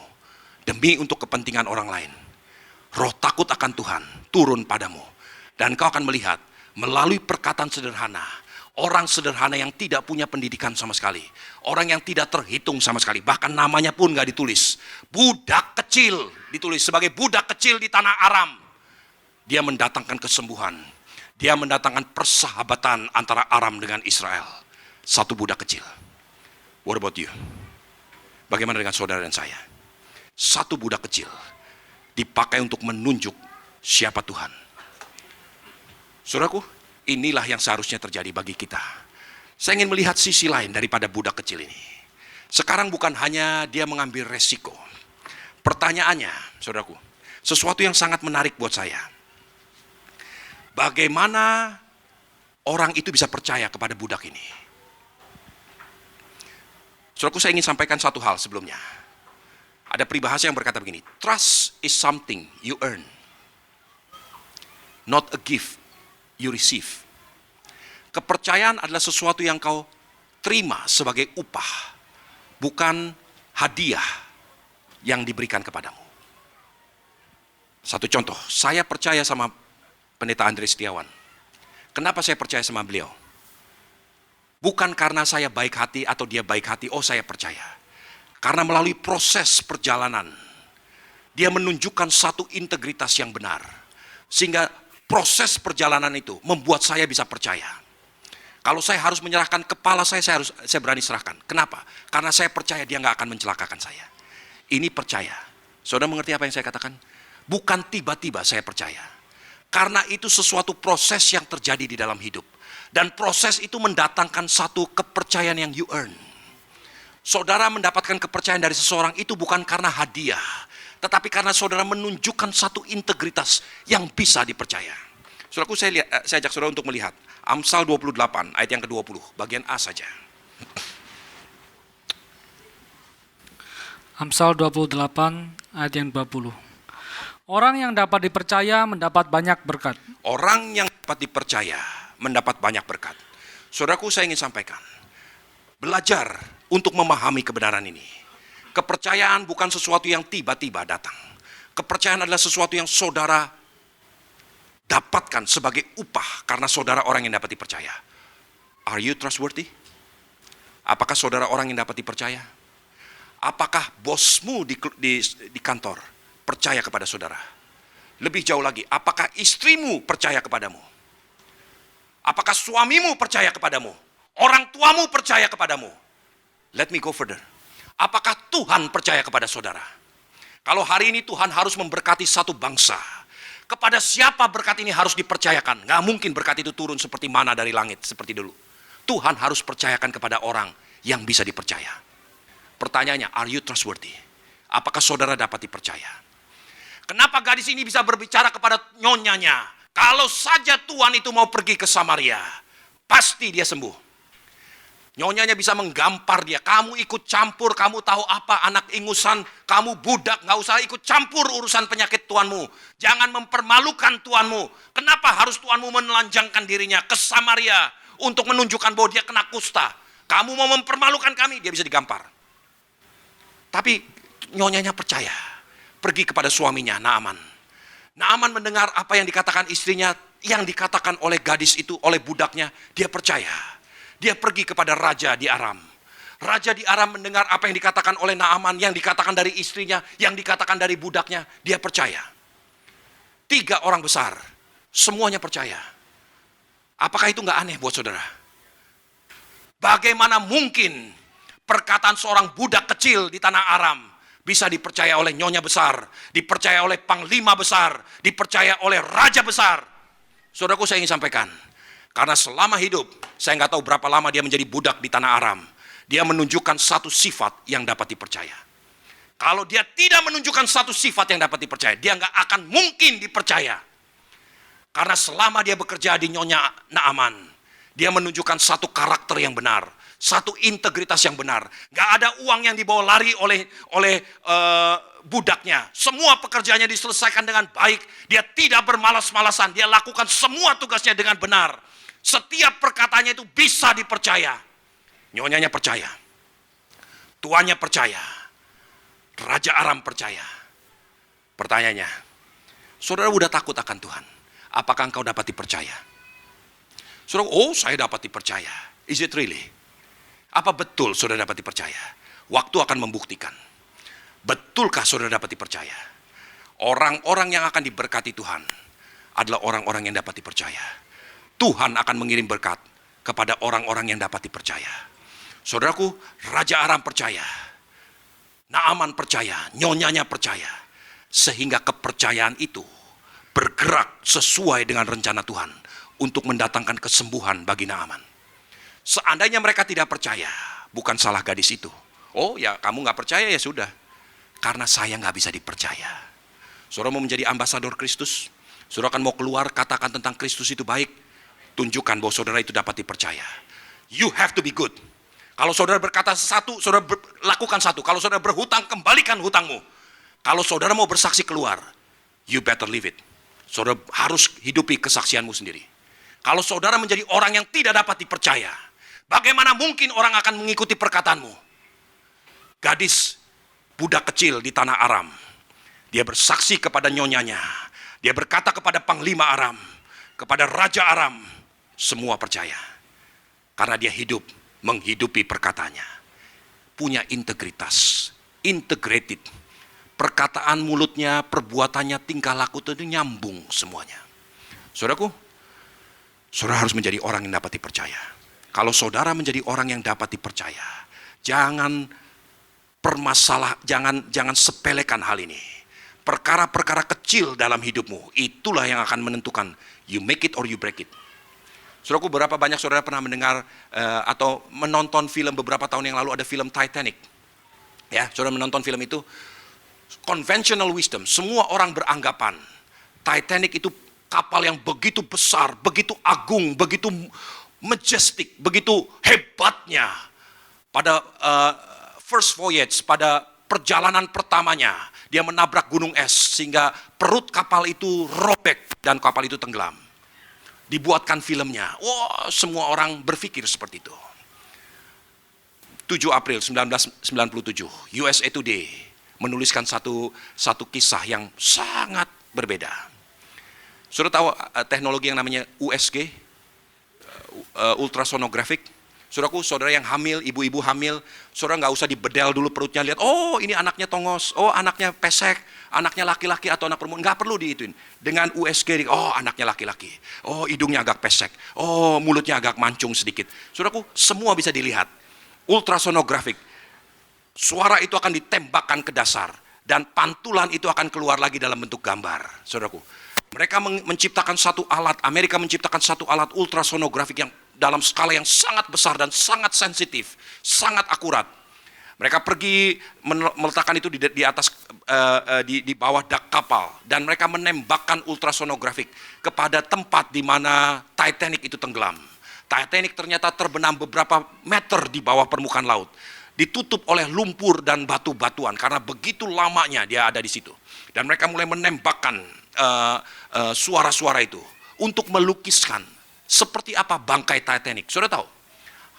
demi untuk kepentingan orang lain, roh takut akan Tuhan turun padamu. Dan kau akan melihat melalui perkataan sederhana, orang sederhana yang tidak punya pendidikan sama sekali, orang yang tidak terhitung sama sekali, bahkan namanya pun gak ditulis, budak kecil ditulis sebagai budak kecil di tanah Aram. Dia mendatangkan kesembuhan, dia mendatangkan persahabatan antara Aram dengan Israel. Satu budak kecil. What about you? Bagaimana dengan saudara dan saya? Satu budak kecil dipakai untuk menunjuk siapa Tuhan. Saudaraku, inilah yang seharusnya terjadi bagi kita. Saya ingin melihat sisi lain daripada budak kecil ini. Sekarang bukan hanya dia mengambil resiko. Pertanyaannya, saudaraku, sesuatu yang sangat menarik buat saya. Bagaimana orang itu bisa percaya kepada budak ini? Saudaraku, saya ingin sampaikan satu hal sebelumnya. Ada peribahasa yang berkata begini, trust is something you earn, not a gift you receive. Kepercayaan adalah sesuatu yang kau terima sebagai upah, bukan hadiah yang diberikan kepadamu. Satu contoh, saya percaya sama Pendeta Andre Setiawan. Kenapa saya percaya sama beliau? Bukan karena saya baik hati atau dia baik hati, oh saya percaya. Karena melalui proses perjalanan, dia menunjukkan satu integritas yang benar. Sehingga proses perjalanan itu membuat saya bisa percaya. Kalau saya harus menyerahkan kepala saya berani serahkan. Kenapa? Karena saya percaya dia nggak akan mencelakakan saya. Ini percaya. Saudara mengerti apa yang saya katakan? Bukan tiba-tiba saya percaya. Karena itu sesuatu proses yang terjadi di dalam hidup. Dan proses itu mendatangkan satu kepercayaan yang you earn. Saudara mendapatkan kepercayaan dari seseorang itu bukan karena hadiah, tetapi karena saudara menunjukkan satu integritas yang bisa dipercaya. Saudaraku, saya ajak saudara untuk melihat Amsal 28 ayat yang ke-20, bagian A saja. Amsal 28 ayat yang 20. Orang yang dapat dipercaya mendapat banyak berkat. Orang yang dapat dipercaya mendapat banyak berkat. Saudaraku, saya ingin sampaikan, belajar untuk memahami kebenaran ini. Kepercayaan bukan sesuatu yang tiba-tiba datang. Kepercayaan adalah sesuatu yang saudara dapatkan sebagai upah karena saudara orang yang dapat dipercaya. Are you trustworthy? Apakah saudara orang yang dapat dipercaya? Apakah bosmu di kantor percaya kepada saudara? Lebih jauh lagi, apakah istrimu percaya kepadamu? Apakah suamimu percaya kepadamu? Orang tuamu percaya kepadamu? Let me go further. Apakah Tuhan percaya kepada saudara? Kalau hari ini Tuhan harus memberkati satu bangsa, kepada siapa berkat ini harus dipercayakan? Nggak mungkin berkat itu turun seperti mana dari langit, seperti dulu. Tuhan harus percayakan kepada orang yang bisa dipercaya. Pertanyaannya, are you trustworthy? Apakah saudara dapat dipercaya? Kenapa gadis ini bisa berbicara kepada nyonyanya? Kalau saja Tuhan itu mau pergi ke Samaria, pasti dia sembuh. Nyonyanya bisa menggampar dia. Kamu ikut campur, kamu tahu apa anak ingusan, kamu budak, gak usah ikut campur urusan penyakit tuanmu. Jangan mempermalukan tuanmu. Kenapa harus tuanmu menelanjangkan dirinya ke Samaria untuk menunjukkan bahwa dia kena kusta? Kamu mau mempermalukan kami, dia bisa digampar. Tapi nyonyanya percaya. Pergi kepada suaminya, Naaman. Naaman mendengar apa yang dikatakan istrinya, yang dikatakan oleh gadis itu, oleh budaknya, dia percaya. Dia pergi kepada raja di Aram. Raja di Aram mendengar apa yang dikatakan oleh Naaman, yang dikatakan dari istrinya, yang dikatakan dari budaknya. Dia percaya. 3 orang besar, semuanya percaya. Apakah itu gak aneh buat saudara? Bagaimana mungkin perkataan seorang budak kecil di tanah Aram bisa dipercaya oleh nyonya besar, dipercaya oleh panglima besar, dipercaya oleh raja besar? Saudaraku, saya ingin sampaikan, karena selama hidup, saya nggak tahu berapa lama dia menjadi budak di tanah Aram. Dia menunjukkan satu sifat yang dapat dipercaya. Kalau dia tidak menunjukkan satu sifat yang dapat dipercaya, dia nggak akan mungkin dipercaya. Karena selama dia bekerja di nyonya Naaman, dia menunjukkan satu karakter yang benar, satu integritas yang benar. Nggak ada uang yang dibawa lari oleh budaknya. Semua pekerjaannya diselesaikan dengan baik. Dia tidak bermalas-malasan. Dia lakukan semua tugasnya dengan benar. Setiap perkataannya itu bisa dipercaya. Nyonyanya percaya. Tuannya percaya. Raja Aram percaya. Pertanyaannya, saudara udah takut akan Tuhan. Apakah engkau dapat dipercaya? Saudara, oh saya dapat dipercaya. Is it really? Apa betul saudara dapat dipercaya? Waktu akan membuktikan. Betulkah saudara dapat dipercaya? Orang-orang yang akan diberkati Tuhan adalah orang-orang yang dapat dipercaya. Tuhan akan mengirim berkat kepada orang-orang yang dapat dipercaya. Saudaraku, Raja Aram percaya. Naaman percaya, nyonyanya percaya. Sehingga kepercayaan itu bergerak sesuai dengan rencana Tuhan untuk mendatangkan kesembuhan bagi Naaman. Seandainya mereka tidak percaya, bukan salah gadis itu. Oh ya, kamu gak percaya ya sudah. Karena saya gak bisa dipercaya. Saudara mau menjadi ambasador Kristus? Saudara akan mau keluar katakan tentang Kristus itu baik? Tunjukkan bahwa saudara itu dapat dipercaya. You have to be good. Kalau saudara berkata satu, saudara lakukan satu. Kalau saudara berhutang, kembalikan hutangmu. Kalau saudara mau bersaksi keluar, you better live it. Saudara harus hidupi kesaksianmu sendiri. Kalau saudara menjadi orang yang tidak dapat dipercaya, bagaimana mungkin orang akan mengikuti perkataanmu? Gadis, budak kecil di tanah Aram. Dia bersaksi kepada nyonyanya. Dia berkata kepada panglima Aram, kepada Raja Aram, semua percaya. Karena dia hidup, menghidupi perkataannya. Punya integritas, integrated. Perkataan mulutnya, perbuatannya, tingkah laku itu nyambung semuanya. Saudaraku, saudara harus menjadi orang yang dapat dipercaya. Kalau saudara menjadi orang yang dapat dipercaya, jangan jangan sepelekan hal ini. Perkara-perkara kecil dalam hidupmu, itulah yang akan menentukan you make it or you break it. Saudaraku, berapa banyak saudara pernah mendengar atau menonton film beberapa tahun yang lalu, ada film Titanic. Ya, saudara menonton film itu. Conventional wisdom, semua orang beranggapan Titanic itu kapal yang begitu besar, begitu agung, begitu majestic, begitu hebatnya. Pada first voyage, pada perjalanan pertamanya, dia menabrak gunung es sehingga perut kapal itu robek dan kapal itu tenggelam. Dibuatkan filmnya. Wah, semua orang berpikir seperti itu. 7 April 1997, USA Today menuliskan satu kisah yang sangat berbeda. Saudara tahu teknologi yang namanya USG, ultrasonographic. Saudaraku, saudara yang hamil, ibu-ibu hamil, saudara nggak usah dibedel dulu perutnya, lihat, oh ini anaknya tongos, oh anaknya pesek, anaknya laki-laki atau anak perempuan, nggak perlu diituin. Dengan USG, oh anaknya laki-laki, oh hidungnya agak pesek, oh mulutnya agak mancung sedikit. Saudaraku, semua bisa dilihat. Ultrasonographic, suara itu akan ditembakkan ke dasar, dan pantulan itu akan keluar lagi dalam bentuk gambar. Saudaraku, mereka menciptakan satu alat, Amerika menciptakan satu alat ultrasonografik yang dalam skala yang sangat besar dan sangat sensitif, sangat akurat. Mereka pergi meletakkan itu di atas, di bawah dak kapal, dan mereka menembakkan ultrasonografik kepada tempat di mana Titanic itu tenggelam. Titanic ternyata terbenam beberapa meter di bawah permukaan laut, ditutup oleh lumpur dan batu-batuan karena begitu lamanya dia ada di situ. Dan mereka mulai menembakkan suara-suara itu untuk melukiskan seperti apa bangkai Titanic. Saudara tahu,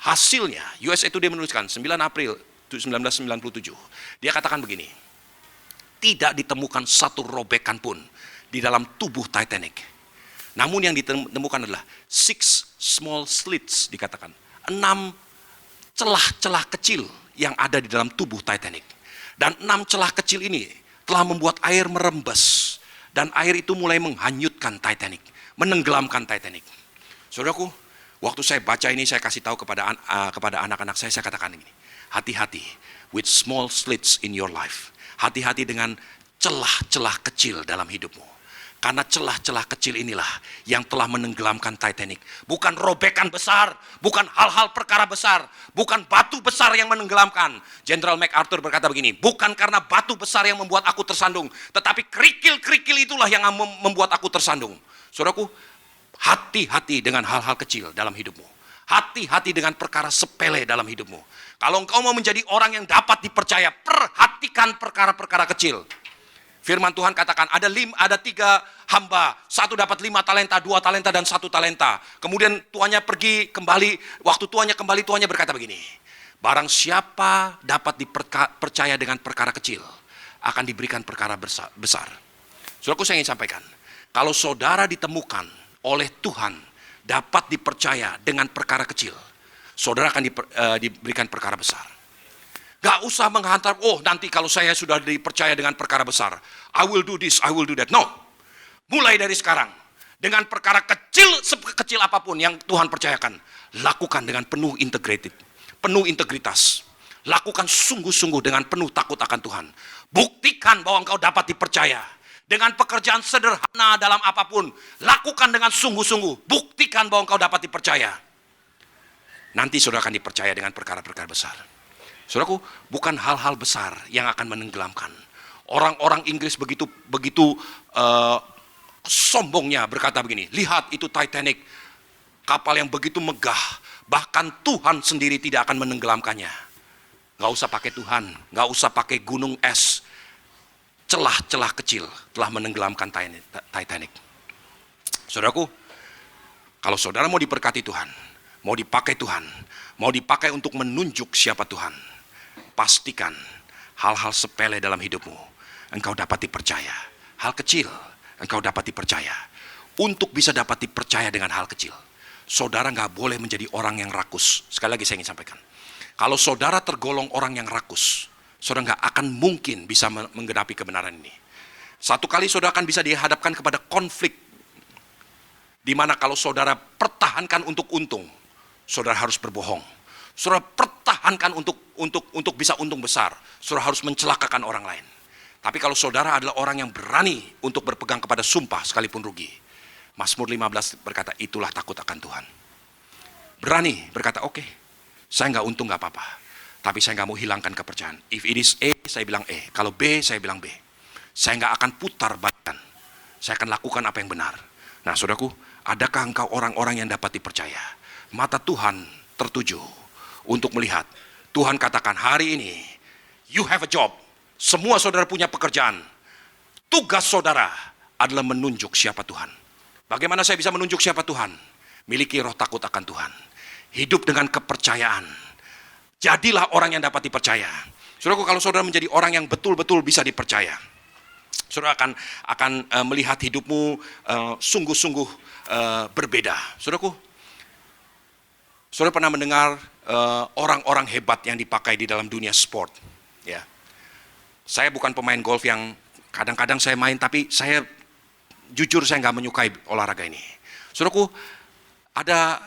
hasilnya USA Today menuliskan 9 April 1997. Dia katakan begini, tidak ditemukan satu robekan pun di dalam tubuh Titanic. Namun yang ditemukan adalah 6 small slits, dikatakan 6 celah-celah kecil yang ada di dalam tubuh Titanic. Dan 6 celah kecil ini telah membuat air merembes, dan air itu mulai menghanyutkan Titanic, menenggelamkan Titanic. Saudaraku, waktu saya baca ini, saya kasih tahu kepada anak-anak saya katakan ini, hati-hati with small slits in your life. Hati-hati dengan celah-celah kecil dalam hidupmu. Karena celah-celah kecil inilah yang telah menenggelamkan Titanic. Bukan robekan besar, bukan hal-hal perkara besar, bukan batu besar yang menenggelamkan. Jenderal MacArthur berkata begini, bukan karena batu besar yang membuat aku tersandung, tetapi kerikil-kerikil itulah yang membuat aku tersandung. Saudaraku, hati-hati dengan hal-hal kecil dalam hidupmu. Hati-hati dengan perkara sepele dalam hidupmu. Kalau engkau mau menjadi orang yang dapat dipercaya, perhatikan perkara-perkara kecil. Firman Tuhan katakan ada 3 hamba, satu dapat 5 talenta, 2 talenta, dan 1 talenta. Kemudian tuannya pergi kembali, waktu tuannya kembali, tuannya berkata begini, barang siapa dapat dipercaya dengan perkara kecil, akan diberikan perkara besar. Saudaraku, saya ingin sampaikan, kalau saudara ditemukan oleh Tuhan dapat dipercaya dengan perkara kecil, saudara akan diberikan perkara besar. Gak usah menghantar, oh nanti kalau saya sudah dipercaya dengan perkara besar, I will do this, I will do that. No, mulai dari sekarang, dengan perkara kecil, sekecil apapun yang Tuhan percayakan, lakukan dengan penuh integritas. Lakukan sungguh-sungguh dengan penuh takut akan Tuhan. Buktikan bahwa engkau dapat dipercaya. Dengan pekerjaan sederhana dalam apapun, lakukan dengan sungguh-sungguh. Buktikan bahwa engkau dapat dipercaya. Nanti saudara akan dipercaya dengan perkara-perkara besar. Saudaraku, bukan hal-hal besar yang akan menenggelamkan. Orang-orang Inggris begitu sombongnya berkata begini, lihat itu Titanic, kapal yang begitu megah, bahkan Tuhan sendiri tidak akan menenggelamkannya. Gak usah pakai Tuhan, gak usah pakai gunung es, celah-celah kecil telah menenggelamkan Titanic. Saudaraku, kalau saudara mau diberkati Tuhan, mau dipakai Tuhan, mau dipakai untuk menunjuk siapa Tuhan, pastikan hal-hal sepele dalam hidupmu engkau dapat dipercaya. Hal kecil engkau dapat dipercaya. Untuk bisa dapat dipercaya dengan hal kecil, saudara gak boleh menjadi orang yang rakus. Sekali lagi saya ingin sampaikan, kalau saudara tergolong orang yang rakus, saudara gak akan mungkin bisa menggenapi kebenaran ini. Satu kali saudara akan bisa dihadapkan kepada konflik, di mana kalau saudara pertahankan untuk untung, saudara harus berbohong. Saudara pertahankan untuk bisa untung besar, saudara harus mencelakakan orang lain. Tapi kalau saudara adalah orang yang berani untuk berpegang kepada sumpah sekalipun rugi, Mazmur 15 berkata, itulah takut akan Tuhan. Berani berkata, oke, saya nggak untung nggak apa-apa, tapi saya nggak mau hilangkan kepercayaan. If it is A, saya bilang E. Kalau B, saya bilang B. Saya nggak akan putar balikan. Saya akan lakukan apa yang benar. Nah, saudaraku, adakah engkau orang-orang yang dapat dipercaya? Mata Tuhan tertuju untuk melihat. Tuhan katakan, hari ini, you have a job. Semua saudara punya pekerjaan. Tugas saudara adalah menunjuk siapa Tuhan. Bagaimana saya bisa menunjuk siapa Tuhan? Miliki roh takut akan Tuhan. Hidup dengan kepercayaan. Jadilah orang yang dapat dipercaya. Saudaraku, kalau saudara menjadi orang yang betul-betul bisa dipercaya, saudara akan melihat hidupmu sungguh-sungguh berbeda. Saudaraku, saudara pernah mendengar orang-orang hebat yang dipakai di dalam dunia sport? Ya, saya bukan pemain golf yang kadang-kadang saya main, tapi saya jujur saya nggak menyukai olahraga ini. Saudaraku, ada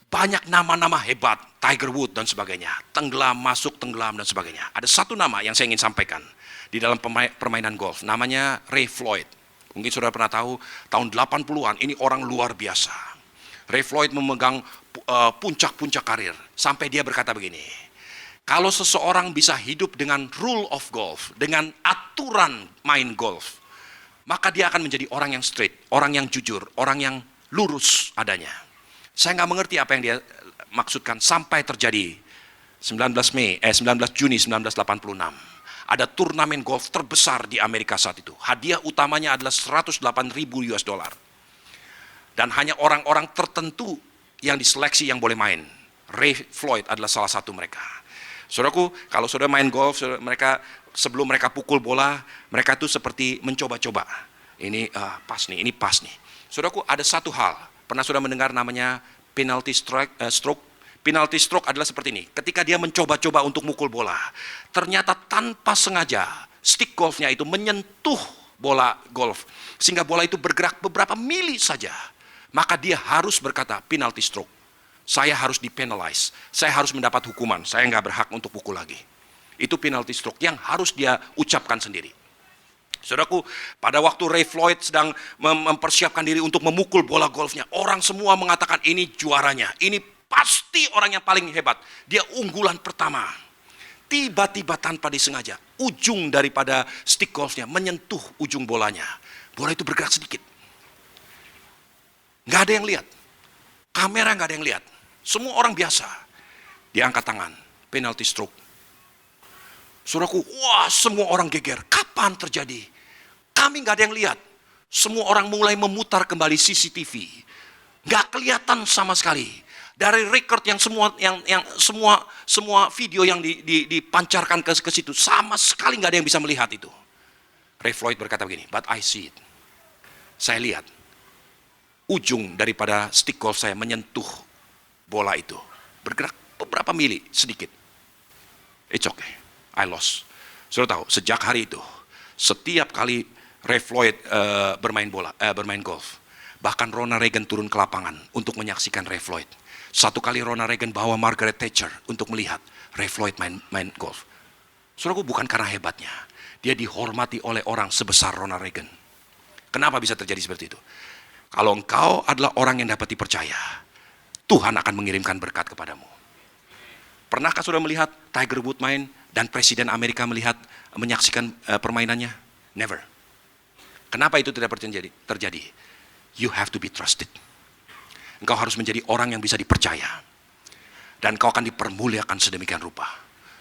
banyak nama-nama hebat, Tiger Woods dan sebagainya, tenggelam, masuk, tenggelam dan sebagainya. Ada satu nama yang saya ingin sampaikan di dalam permainan golf, namanya Ray Floyd. Mungkin saudara pernah tahu, tahun 80-an, ini orang luar biasa. Ray Floyd memegang puncak-puncak karir, sampai dia berkata begini, kalau seseorang bisa hidup dengan rule of golf, dengan aturan main golf, maka dia akan menjadi orang yang straight, orang yang jujur, orang yang lurus adanya. Saya nggak mengerti apa yang dia maksudkan sampai terjadi 19 Juni 1986. Ada turnamen golf terbesar di Amerika saat itu. Hadiah utamanya adalah 108.000 US dollar. Dan hanya orang-orang tertentu yang diseleksi yang boleh main. Ray Floyd adalah salah satu mereka. Saudaraku, kalau saudara main golf, sebelum mereka pukul bola, mereka itu seperti mencoba-coba. Ini pas nih, ini pas nih. Saudaraku, ada satu hal. Pernah saudara mendengar namanya penalty stroke? Penalty stroke adalah seperti ini. Ketika dia mencoba-coba untuk mukul bola, ternyata tanpa sengaja stick golfnya itu menyentuh bola golf, sehingga bola itu bergerak beberapa mili saja. Maka dia harus berkata penalty stroke. Saya harus dipenalize, saya harus mendapat hukuman, saya nggak berhak untuk pukul lagi. Itu penalty stroke yang harus dia ucapkan sendiri. Saudaraku, pada waktu Ray Floyd sedang mempersiapkan diri untuk memukul bola golfnya, orang semua mengatakan ini juaranya, ini pasti orang yang paling hebat, dia unggulan pertama. Tiba-tiba tanpa disengaja, ujung daripada stick golfnya menyentuh ujung bolanya. Bola itu bergerak sedikit. Nggak ada yang lihat, kamera nggak ada yang lihat. Semua orang biasa. Dia angkat tangan, penalty stroke. Saudaraku, wah semua orang geger. Kapan terjadi? Kami nggak ada yang lihat. Semua orang mulai memutar kembali CCTV. Nggak kelihatan sama sekali. Dari record yang semua video yang dipancarkan ke situ, sama sekali nggak ada yang bisa melihat itu. Ray Floyd berkata begini, but I see it. Saya lihat ujung daripada stick golf saya menyentuh bola itu. Bergerak beberapa mili sedikit. It's okay, I lost. Sudah tahu, sejak hari itu, setiap kali Ray Floyd bermain golf, bahkan Ronald Reagan turun ke lapangan untuk menyaksikan Ray Floyd. Satu kali Ronald Reagan bawa Margaret Thatcher untuk melihat Ray Floyd main golf. Saudaraku, bukan karena hebatnya, dia dihormati oleh orang sebesar Ronald Reagan. Kenapa bisa terjadi seperti itu? Kalau engkau adalah orang yang dapat dipercaya, Tuhan akan mengirimkan berkat kepadamu. Pernahkah saudara melihat Tiger Woods main dan Presiden Amerika menyaksikan permainannya? Never. Kenapa itu tidak terjadi? You have to be trusted. Engkau harus menjadi orang yang bisa dipercaya. Dan engkau akan dipermuliakan sedemikian rupa.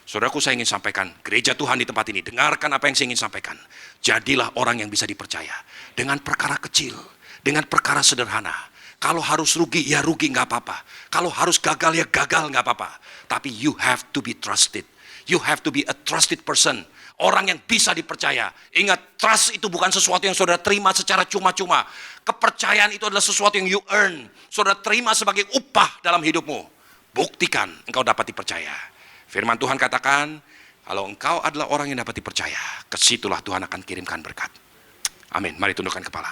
Saudaraku, saya ingin sampaikan, gereja Tuhan di tempat ini, dengarkan apa yang saya ingin sampaikan. Jadilah orang yang bisa dipercaya. Dengan perkara kecil, dengan perkara sederhana. Kalau harus rugi, ya rugi nggak apa-apa. Kalau harus gagal, ya gagal nggak apa-apa. Tapi you have to be trusted. You have to be a trusted person. Orang yang bisa dipercaya. Ingat, trust itu bukan sesuatu yang saudara terima secara cuma-cuma. Kepercayaan itu adalah sesuatu yang you earn. Saudara terima sebagai upah dalam hidupmu. Buktikan engkau dapat dipercaya. Firman Tuhan katakan, kalau engkau adalah orang yang dapat dipercaya, kesitulah Tuhan akan kirimkan berkat. Amin. Mari tundukkan kepala.